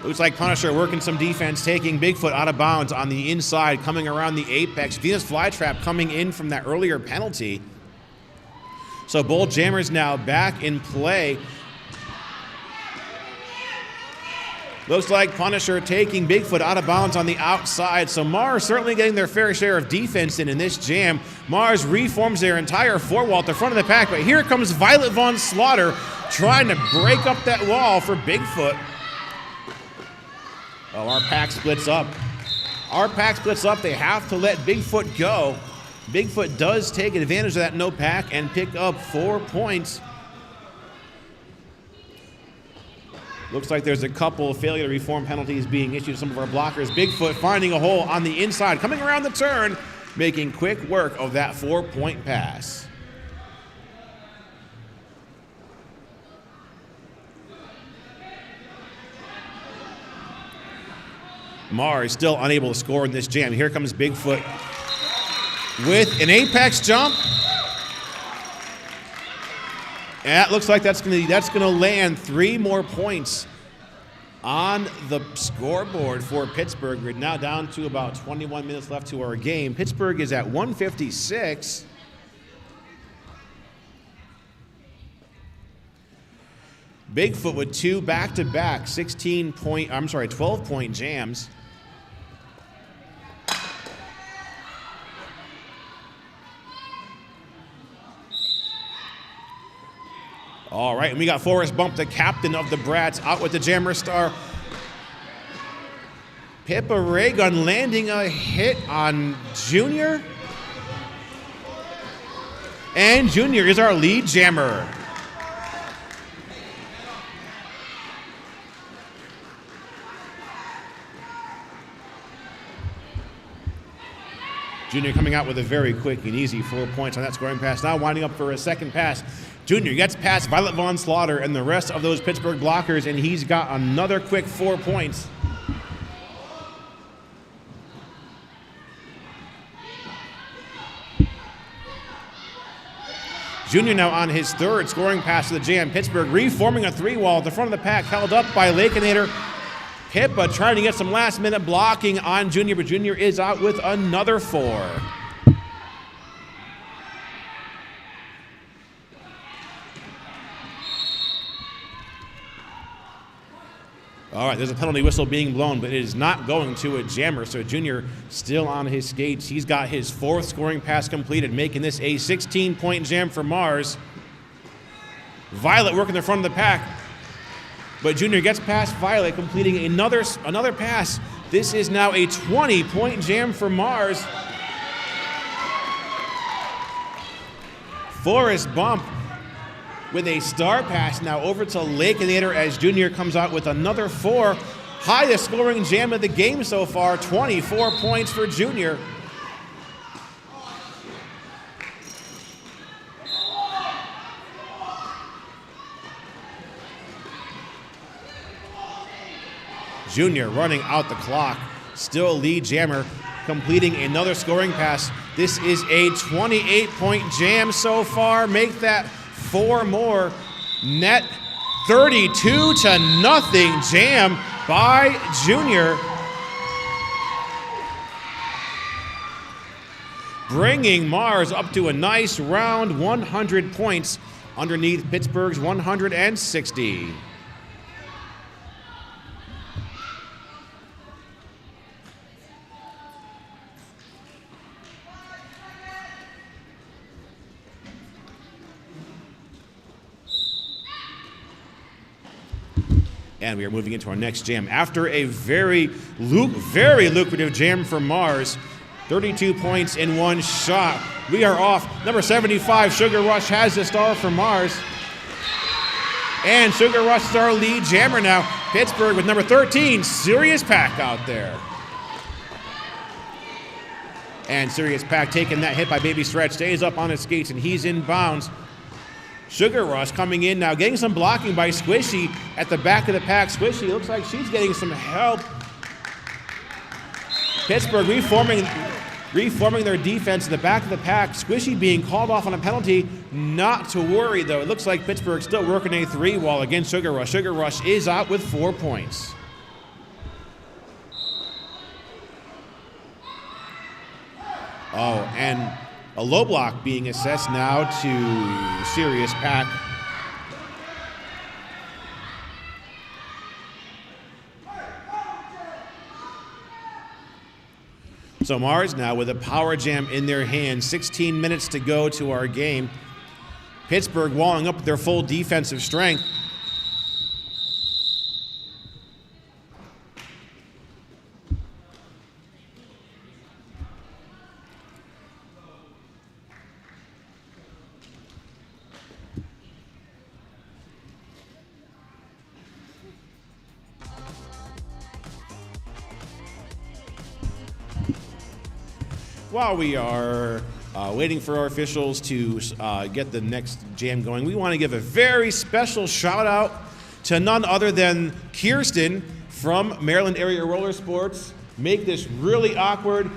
Looks like Punisher working some defense, taking Bigfoot out of bounds on the inside, coming around the apex. Venus Flytrap coming in from that earlier penalty. So both jammers now back in play. Looks like Punisher taking Bigfoot out of bounds on the outside. So Mars certainly getting their fair share of defense in this jam. Mars reforms their entire 4-wall at the front of the pack, but here comes Violet Von Slaughter trying to break up that wall for Bigfoot. Oh, our pack splits up. Our pack splits up. They have to let Bigfoot go. Bigfoot does take advantage of that no pack and pick up 4 points. Looks like there's a couple of failure to reform penalties being issued to some of our blockers. Bigfoot finding a hole on the inside, coming around the turn, making quick work of that 4-point pass. Mars still unable to score in this jam. Here comes Bigfoot with an apex jump. And that looks like that's gonna land 3 more points on the scoreboard for Pittsburgh. We're now down to about 21 minutes left to our game. Pittsburgh is at 156. Bigfoot with 2 back-to-back 12-point jams. All right, and we got Forrest Bump, the captain of the Brats, out with the jammer star. Pippa Raygun landing a hit on Junior. And Junior is our lead jammer. Junior coming out with a very quick and easy 4 points on that scoring pass. Now winding up for a second pass. Junior gets past Violet Von Slaughter and the rest of those Pittsburgh blockers, and he's got another quick 4 points. Junior now on his 3rd scoring pass to the jam. Pittsburgh reforming a 3-wall at the front of the pack, held up by Lakeinator. Pippa trying to get some last-minute blocking on Junior, but Junior is out with another 4. All right, there's a penalty whistle being blown, but it is not going to a jammer, so Junior still on his skates. He's got his 4th scoring pass completed, making this a 16-point jam for Mars. Violet working the front of the pack, but Junior gets past Violet, completing another pass. This is now a 20-point jam for Mars. Forrest Bump with a star pass now over to Lakeinator as Junior comes out with another 4. Highest scoring jam of the game so far, 24 points for Junior. Junior running out the clock, still lead jammer, completing another scoring pass. This is a 28-point jam so far. Make that 4 more. Net 32-0 jam by Junior. Bringing Mars up to a nice round 100 points underneath Pittsburgh's 160. And we are moving into our next jam. After a very lucrative jam for Mars, 32 points in one shot. We are off. Number 75, Sugar Rush has the star for Mars. And Sugar Rush is our lead jammer now. Pittsburgh with number 13, Serious Pack out there. And Serious Pack taking that hit by Baby Stretch, stays up on his skates, and he's in bounds. Sugar Rush coming in now, getting some blocking by Squishy at the back of the pack. Squishy looks like she's getting some help. Pittsburgh reforming their defense in the back of the pack. Squishy being called off on a penalty. Not to worry, though. It looks like Pittsburgh still working a 3-wall against Sugar Rush. Sugar Rush is out with 4 points. Oh, and a low block being assessed now to Serious Pack. So Mars now with a power jam in their hands. 16 minutes to go to our game. Pittsburgh walling up their full defensive strength. While we are waiting for our officials to get the next jam going, we want to give a very special shout out to none other than Kirsten from Maryland Area Roller Sports. Make this really awkward.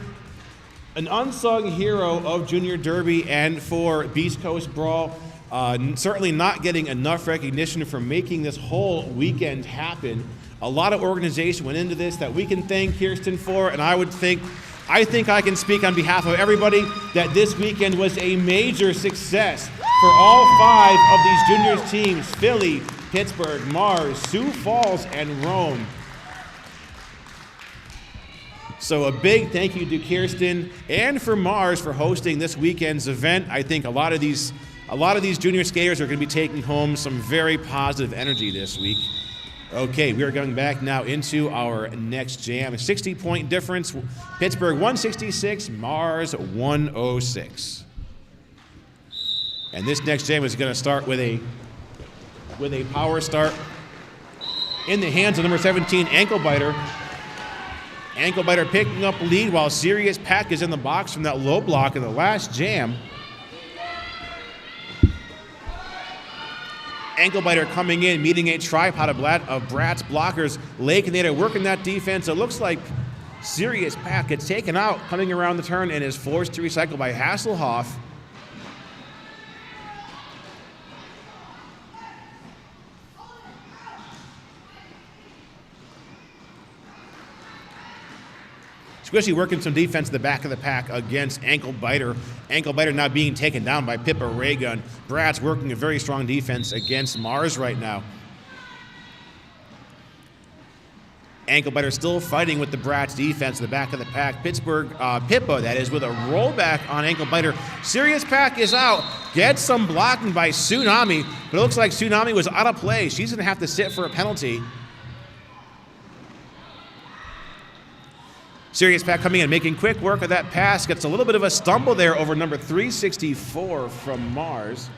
An unsung hero of Junior Derby and for Beast Coast Brawl. Certainly not getting enough recognition for making this whole weekend happen. A lot of organization went into this that we can thank Kirsten for, and I think I can speak on behalf of everybody that this weekend was a major success for all 5 of these juniors teams: Philly, Pittsburgh, Mars, Sioux Falls, and Rome. So a big thank you to Kirsten and for Mars for hosting this weekend's event. I think a lot of these junior skaters are going to be taking home some very positive energy this week. Okay, we are going back now into our next jam. A 60-point difference. Pittsburgh 166, Mars 106. And this next jam is going to start with a power start in the hands of number 17, Ankle Biter. Ankle Biter picking up lead while Serious Pack is in the box from that low block in the last jam. Ankle Biter coming in, meeting a tripod of Bratz blockers. Lakenator working that defense. It looks like Serious Pack gets taken out coming around the turn and is forced to recycle by Hasselhoff. Squishy working some defense in the back of the pack against Ankle Biter. Ankle Biter now being taken down by Pippa Raygun. Bratz working a very strong defense against Mars right now. Ankle Biter still fighting with the Bratz defense in the back of the pack. Pittsburgh, Pippa, that is, with a rollback on Ankle Biter. Serious Pack is out. Gets some blocking by Tsunami, but it looks like Tsunami was out of play. She's going to have to sit for a penalty. Serious Pack coming in, making quick work of that pass. Gets a little bit of a stumble there over number 364 from Mars.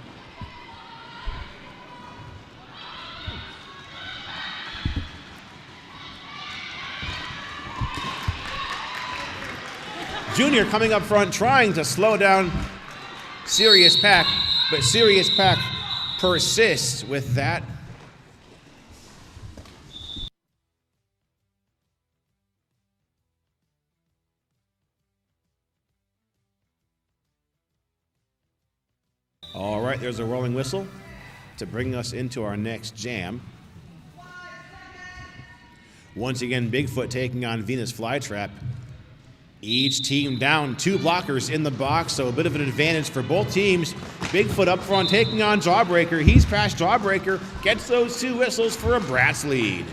Junior coming up front, trying to slow down Serious Pack, but Serious Pack persists with that. All right, there's a rolling whistle to bring us into our next jam. Once again, Bigfoot taking on Venus Flytrap. Each team down 2 blockers in the box, so a bit of an advantage for both teams. Bigfoot up front taking on Jawbreaker. He's past Jawbreaker, gets those 2 whistles for a Bratz lead.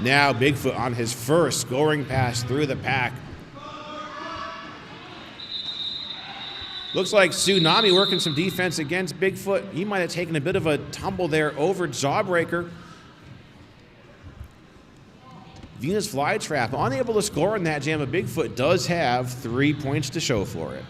Now Bigfoot on his first scoring pass through the pack. Looks like Tsunami working some defense against Bigfoot. He might have taken a bit of a tumble there over Jawbreaker. Venus Flytrap unable to score in that jam, but Bigfoot does have 3 points to show for it.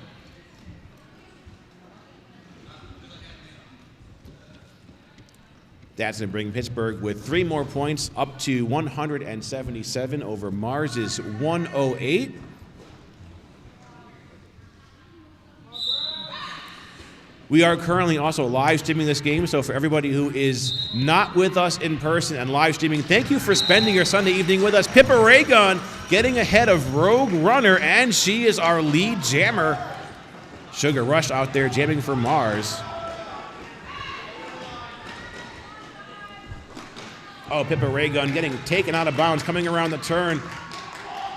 That's going to bring Pittsburgh with 3 more points up to 177 over Mars's 108. We are currently also live streaming this game, so for everybody who is not with us in person and live streaming, thank you for spending your Sunday evening with us. Pippa Raygun getting ahead of Rogue Runner, and she is our lead jammer. Sugar Rush out there jamming for Mars. Oh, Pippa Raygun getting taken out of bounds, coming around the turn,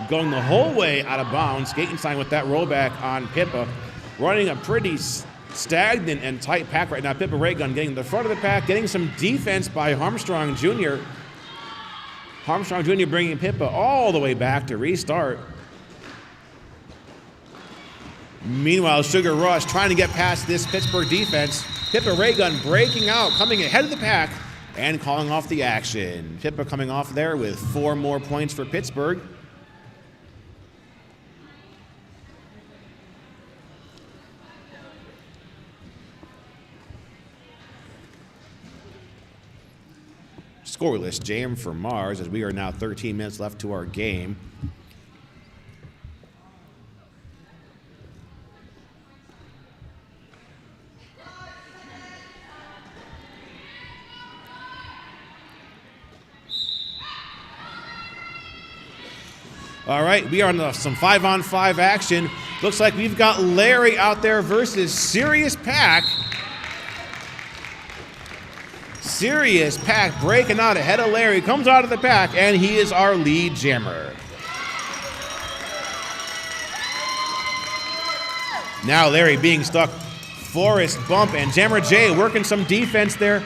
going the whole way out of bounds. Gatenstein with that rollback on Pippa, running a pretty stagnant and tight pack right now. Pippa Raygun getting the front of the pack, getting some defense by Armstrong Jr. Armstrong Jr. bringing Pippa all the way back to restart. Meanwhile, Sugar Rush trying to get past this Pittsburgh defense. Pippa Raygun breaking out, coming ahead of the pack and calling off the action. Pippa coming off there with 4 more points for Pittsburgh. Scoreless jam for Mars as we are now 13 minutes left to our game. All right, we are on some 5-on-5 action. Looks like we've got Larry out there versus Sirius Pack. Sirius Pack breaking out ahead of Larry, comes out of the pack, and he is our lead jammer. Now Larry being stuck, Forrest Bump, and Jammer J working some defense there,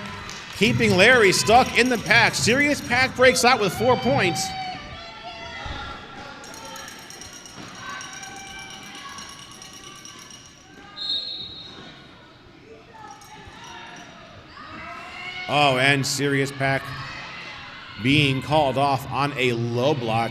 keeping Larry stuck in the pack. Sirius Pack breaks out with 4 points. Oh, and Sirius Pack being called off on a low block.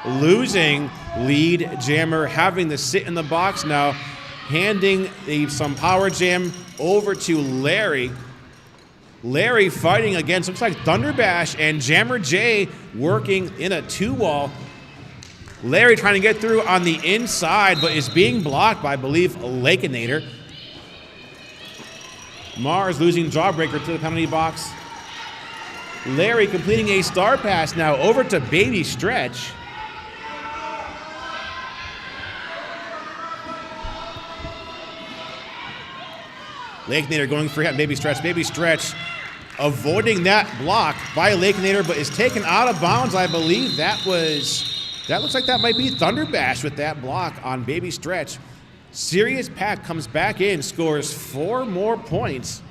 Losing lead jammer, having to sit in the box now, handing some power jam over to Larry. Larry fighting against, looks like Thunderbash and Jammer J working in a 2-wall. Larry trying to get through on the inside, but is being blocked by, I believe, Lakeinator. Mars losing Jawbreaker to the penalty box. Larry completing a star pass now over to Baby Stretch. Lakeinator going free at Baby Stretch. Baby Stretch avoiding that block by Lakeinator, but is taken out of bounds. I believe that looks like that might be Thunderbash with that block on Baby Stretch. Sirius Pack comes back in, scores 4 more points.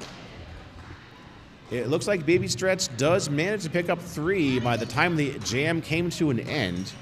It looks like Baby Stretch does manage to pick up 3 by the time the jam came to an end.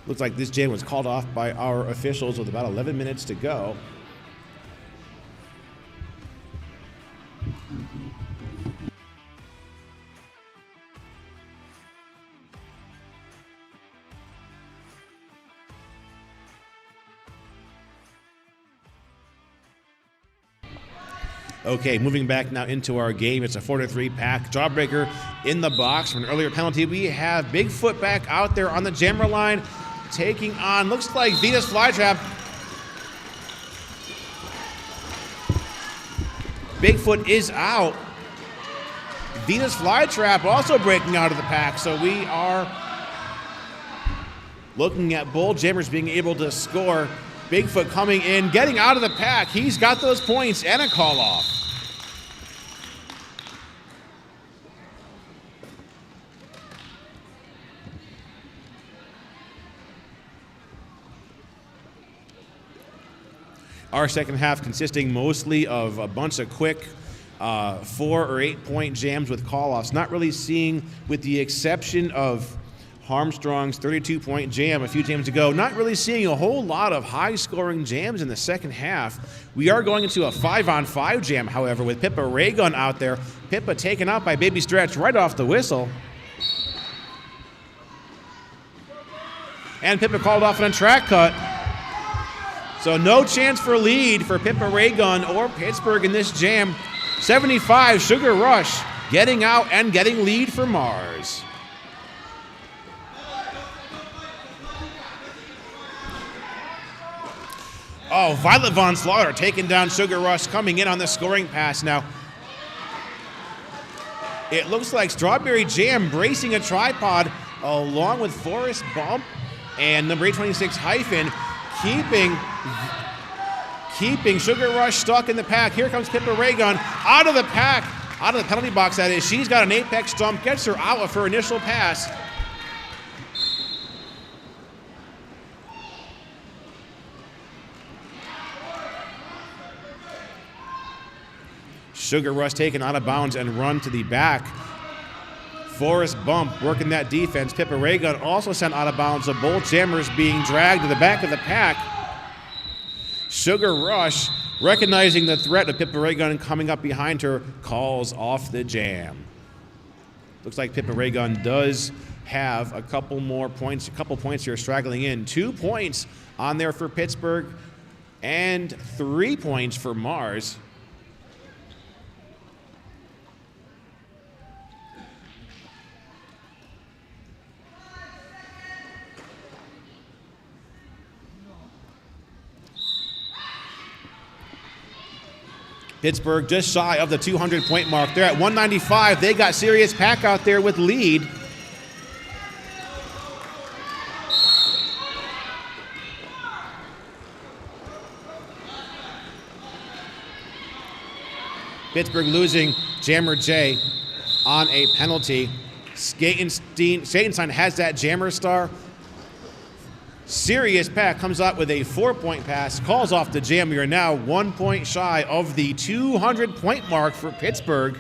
Looks like this jam was called off by our officials with about 11 minutes to go. Okay, moving back now into our game. It's a 4-3 pack. Jawbreaker in the box from an earlier penalty. We have Bigfoot back out there on the jammer line, taking on, looks like Venus Flytrap. Bigfoot is out. Venus Flytrap also breaking out of the pack. So we are looking at both jammers being able to score. Bigfoot coming in, getting out of the pack. He's got those points and a call off. Our second half consisting mostly of a bunch of quick 4 or 8 point jams with call-offs. Not really seeing, with the exception of Harmstrong's 32-point jam a few jams ago, not really seeing a whole lot of high-scoring jams in the second half. We are going into a 5-on-5 jam, however, with Pippa Raygun out there. Pippa taken out by Baby Stretch right off the whistle. And Pippa called off on a track cut. So no chance for lead for Pippa Raygun or Pittsburgh in this jam. 75, Sugar Rush getting out and getting lead for Mars. Oh, Violet Von Slaughter taking down Sugar Rush, coming in on the scoring pass now. It looks like Strawberry Jam bracing a tripod along with Forrest Bump and number 826 Hyphen, keeping Sugar Rush stuck in the pack. Here comes Pippa Raygun out of the pack, out of the penalty box, that is. She's got an apex jump, gets her out of her initial pass. Sugar Rush taken out of bounds and run to the back. Forrest Bump working that defense. Pippa Raygun also sent out of bounds, so both jammers being dragged to the back of the pack. Sugar Rush, recognizing the threat of Pippa Raygun coming up behind her, calls off the jam. Looks like Pippa Raygun does have a couple more points, a couple points here straggling in. 2 points on there for Pittsburgh and 3 points for Mars. Pittsburgh just shy of the 200-point mark. They're at 195. They got Serious Pack out there with lead. Pittsburgh losing Jammer J on a penalty. Skatenstein has that Jammer star. Serious Pack comes out with a 4-point pass, calls off the jam. We are now 1 point shy of the 200-point mark for Pittsburgh.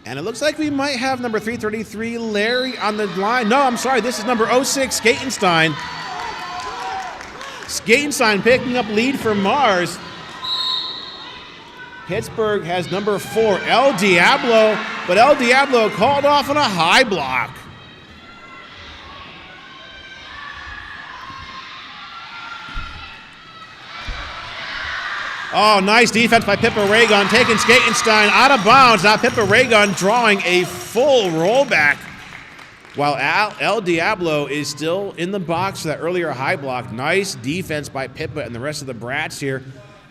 And it looks like we might have number 333, Larry, on the line. No, I'm sorry, this is number 06, Skatenstein. Skatenstein picking up lead for Mars. Pittsburgh has number 4, El Diablo, but El Diablo called off on a high block. Oh, nice defense by Pippa Raygun, taking Skatenstein out of bounds. Now Pippa Raygun drawing a full rollback, while El Diablo is still in the box for that earlier high block. Nice defense by Pippa and the rest of the Brats here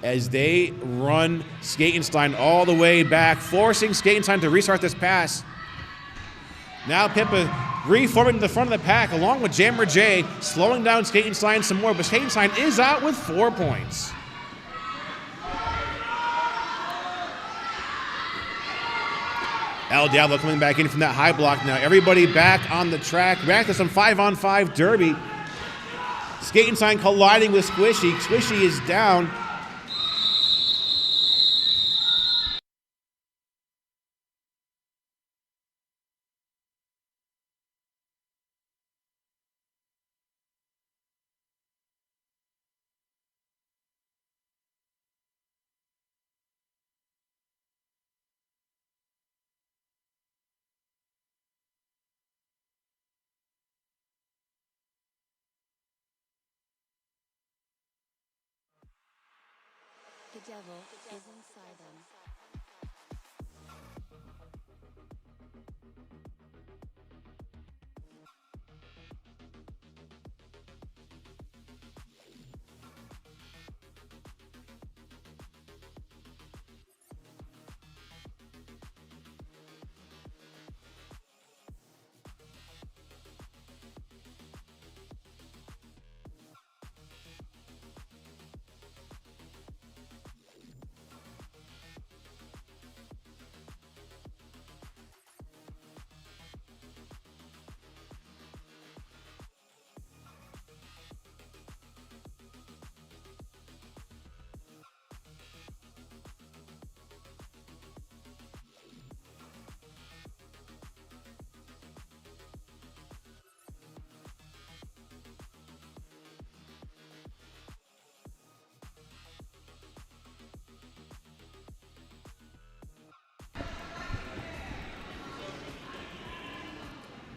as they run Skatenstein all the way back, forcing Skatenstein to restart this pass. Now Pippa reforming to the front of the pack along with Jammer J, slowing down Skatenstein some more, but Skatenstein is out with 4 points. El Diablo coming back in from that high block now. Everybody back on the track, back to some 5-on-5 derby. Skatenstein colliding with Squishy. Squishy is down. devil is inside them.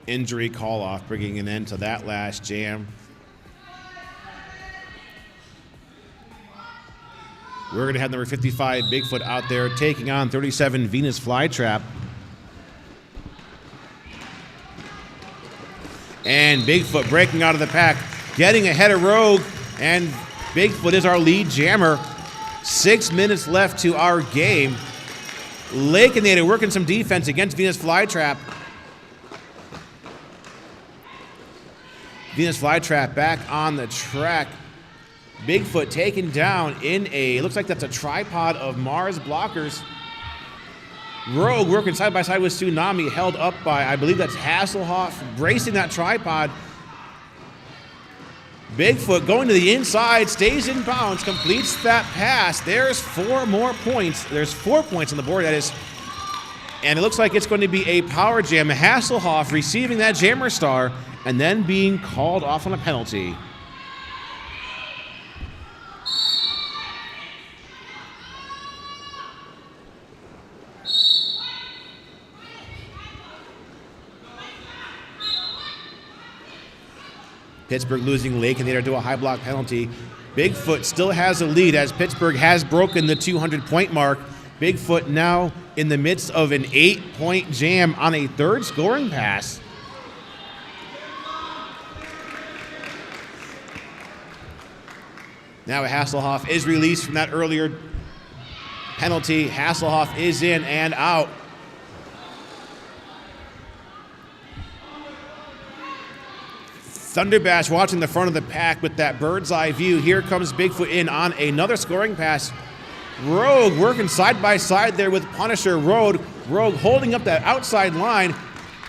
Injury call-off, bringing an end to that last jam. We're going to have number 55, Bigfoot, out there taking on 37, Venus Flytrap. And Bigfoot breaking out of the pack, getting ahead of Rogue, and Bigfoot is our lead jammer. 6 minutes left to our game. Lakeinator working some defense against Venus Flytrap. Venus Flytrap back on the track. Bigfoot taken down in looks like that's a tripod of Mars blockers. Rogue working side by side with Tsunami, held up by, I believe that's Hasselhoff, bracing that tripod. Bigfoot going to the inside, stays in bounds, completes that pass. There's 4 more points. There's 4 points on the board, that is. And it looks like it's going to be a power jam. Hasselhoff receiving that jammer star and then being called off on a penalty. Pittsburgh losing Lakeinator to a high block penalty. Bigfoot still has a lead as Pittsburgh has broken the 200-point mark. Bigfoot now in the midst of an 8-point jam on a third scoring pass. Now Hasselhoff is released from that earlier penalty. Hasselhoff is in and out. Thunderbash watching the front of the pack with that bird's eye view. Here comes Bigfoot in on another scoring pass. Rogue working side by side there with Punisher. Rogue holding up that outside line.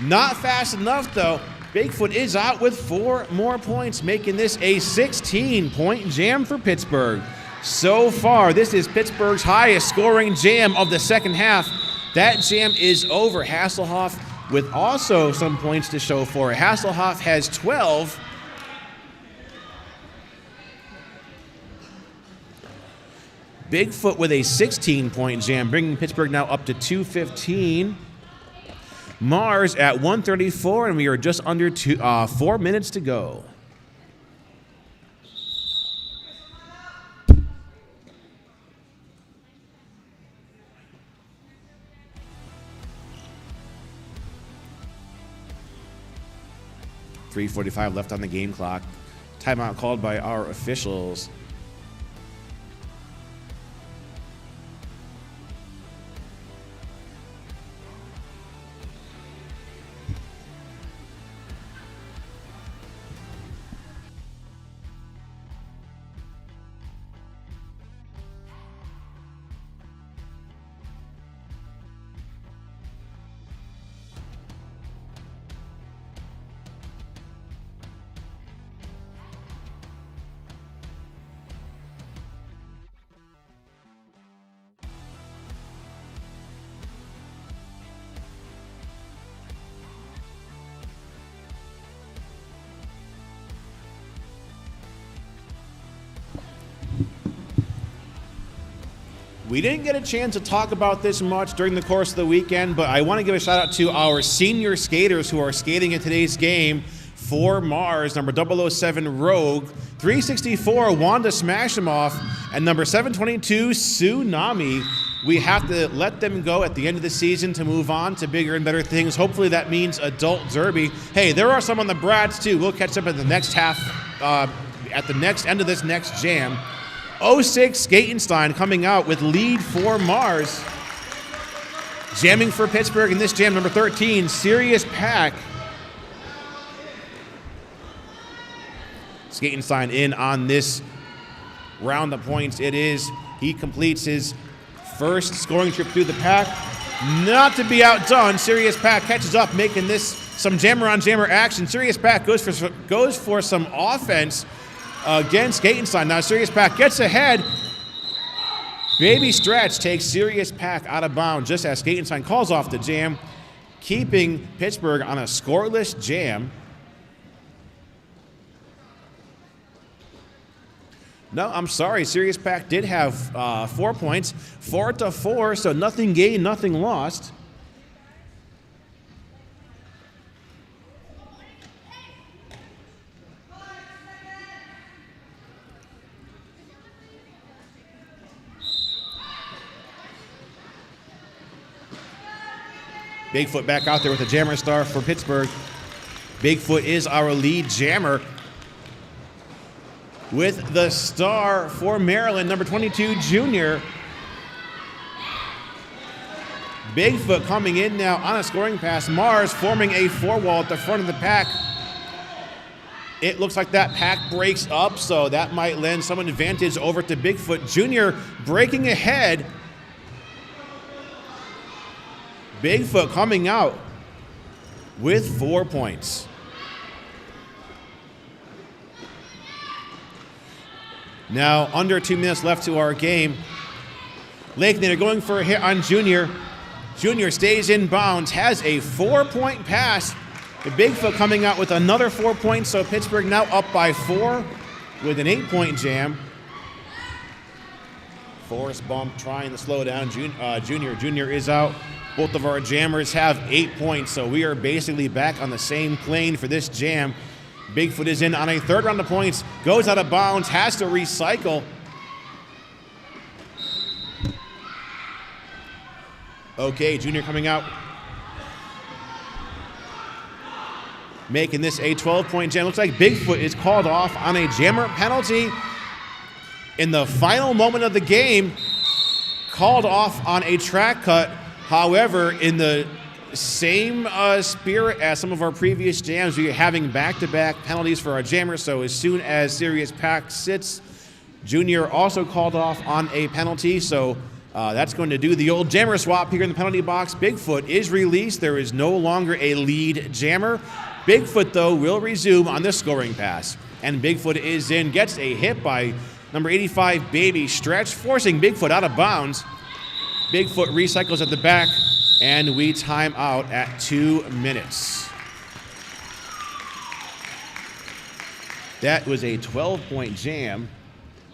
Not fast enough though. Bigfoot is out with 4 more points, making this a 16-point jam for Pittsburgh. So far, this is Pittsburgh's highest scoring jam of the second half. That jam is over. Hasselhoff with also some points to show for it. Hasselhoff has 12. Bigfoot with a 16-point jam, bringing Pittsburgh now up to 215. Mars at 134, and we are just under 4 minutes to go. .345 left on the game clock. Timeout called by our officials. We didn't get a chance to talk about this much during the course of the weekend, but I want to give a shout out to our senior skaters who are skating in today's game for Mars, number 007 Rogue, 364 Wanda Smash Him Off, and number 722 Tsunami. We have to let them go at the end of the season to move on to bigger and better things. Hopefully that means Adult Derby. Hey, there are some on the Brads too. We'll catch up at the next half, at the next end of this next jam. 06 Skatenstein coming out with lead for Mars. Jamming for Pittsburgh in this jam, number 13, Serious Pack. Skatenstein in on this round of points. It is. He completes his first scoring trip through the pack. Not to be outdone, Serious Pack catches up, making this some jammer-on-jammer action. Serious Pack goes for some offense against Skatenstein. Now Serious Pack gets ahead. Baby Stretch takes Serious Pack out of bounds just as Skatenstein calls off the jam, keeping Pittsburgh on a scoreless jam. No, I'm sorry. Serious Pack did have 4 points. 4-4, so nothing gained, nothing lost. Bigfoot back out there with a jammer star for Pittsburgh. Bigfoot is our lead jammer. With the star for Maryland, number 22, Junior. Bigfoot coming in now on a scoring pass. Mars forming a 4-wall at the front of the pack. It looks like that pack breaks up, so that might lend some advantage over to Bigfoot. Junior breaking ahead. Bigfoot coming out with 4 points. Now, under 2 minutes left to our game. Lakenader going for a hit on Junior. Junior stays in bounds, has a 4-point pass. The Bigfoot coming out with another 4 points, so Pittsburgh now up by 4 with an 8-point jam. Forrest bump trying to slow down Junior. Junior is out. Both of our jammers have 8 points, so we are basically back on the same plane for this jam. Bigfoot is in on a 3rd round of points, goes out of bounds, has to recycle. Okay, Junior coming out. Making this a 12-point jam. Looks like Bigfoot is called off on a jammer penalty in the final moment of the game. Called off on a track cut. However, in the same spirit as some of our previous jams, we are having back-to-back penalties for our jammers. So as soon as Serious Pack sits, Junior also called off on a penalty. So that's going to do the old jammer swap here in the penalty box. Bigfoot is released. There is no longer a lead jammer. Bigfoot, though, will resume on the scoring pass. And Bigfoot is in, gets a hit by number 85, Baby Stretch, forcing Bigfoot out of bounds. Bigfoot recycles at the back, and we time out at 2 minutes. That was a 12-point jam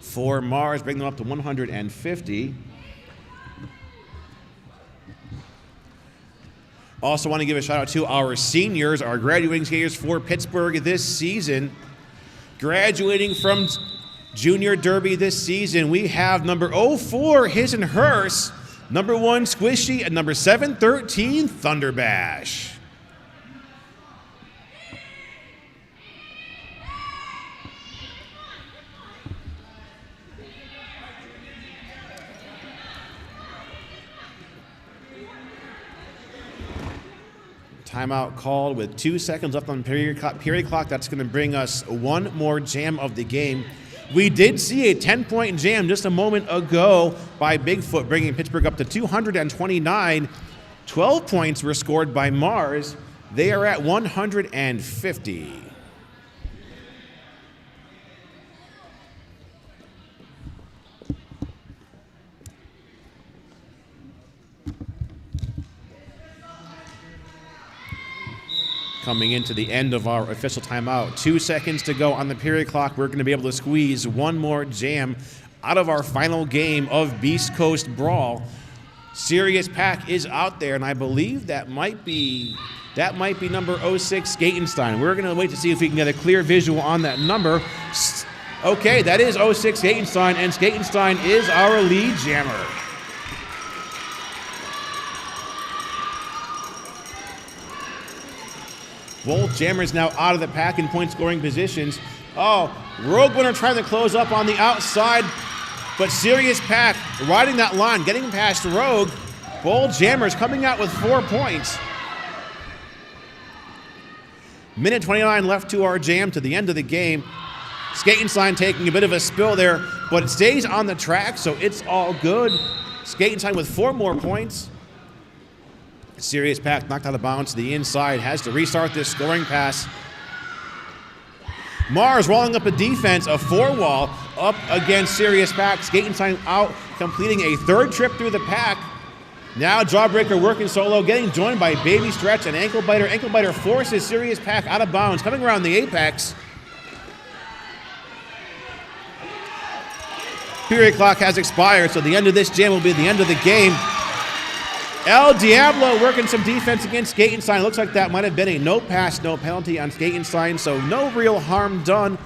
for Mars, bringing them up to 150. Also want to give a shout out to our seniors, our graduating skaters for Pittsburgh this season. Graduating from Junior Derby this season, we have number 04, His and Hers, number 1, Squishy, and number 713, Thunderbash. Timeout called with 2 seconds left on the period clock. That's going to bring us one more jam of the game. We did see a 10-point jam just a moment ago by Bigfoot, bringing Pittsburgh up to 229. 12 points were scored by Mars. They are at 150. Coming into the end of our official timeout. 2 seconds to go on the period clock. We're going to be able to squeeze one more jam out of our final game of Beast Coast Brawl. Serious Pack is out there, and I believe that might be number 06, Skatenstein. We're going to wait to see if we can get a clear visual on that number. Okay, that is 06, Skatenstein, and Skatenstein is our lead jammer. Both jammers now out of the pack in point-scoring positions. Oh, Rogue Winner trying to close up on the outside, but Serious Pack riding that line, getting past Rogue. Both jammers coming out with 4 points. Minute 29 left to our jam, to the end of the game. Skatenstein taking a bit of a spill there, but it stays on the track, so it's all good. Skatenstein with 4 more points. Serious Pack knocked out of bounds to the inside, has to restart this scoring pass. Mars rolling up a defense, a 4-wall up against Serious Pack. Skatenstein out, completing a 3rd trip through the pack. Now Jawbreaker working solo, getting joined by Baby Stretch and Ankle Biter. Ankle Biter forces Serious Pack out of bounds, coming around the apex. Period clock has expired, so the end of this jam will be the end of the game. El Diablo working some defense against Skatenstein. Looks like that might have been a no pass, no penalty on Skatenstein, so no real harm done.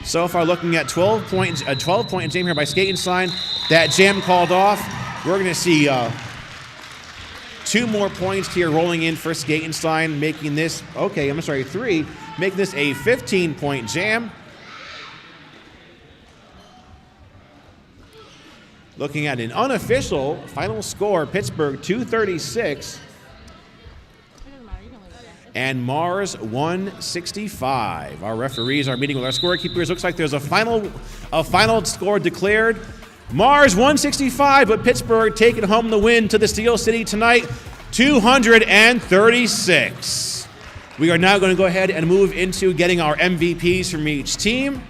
So far looking at a 12-point jam here by Skatenstein. That jam called off. We're going to see 2 more points here rolling in for Skatenstein, making this, 3, making this a 15-point jam. Looking at an unofficial final score, Pittsburgh 236 and Mars 165. Our referees are meeting with our scorekeepers. Looks like there's a final score declared. Mars 165, but Pittsburgh taking home the win to the Steel City tonight, 236. We are now going to go ahead and move into getting our MVPs from each team.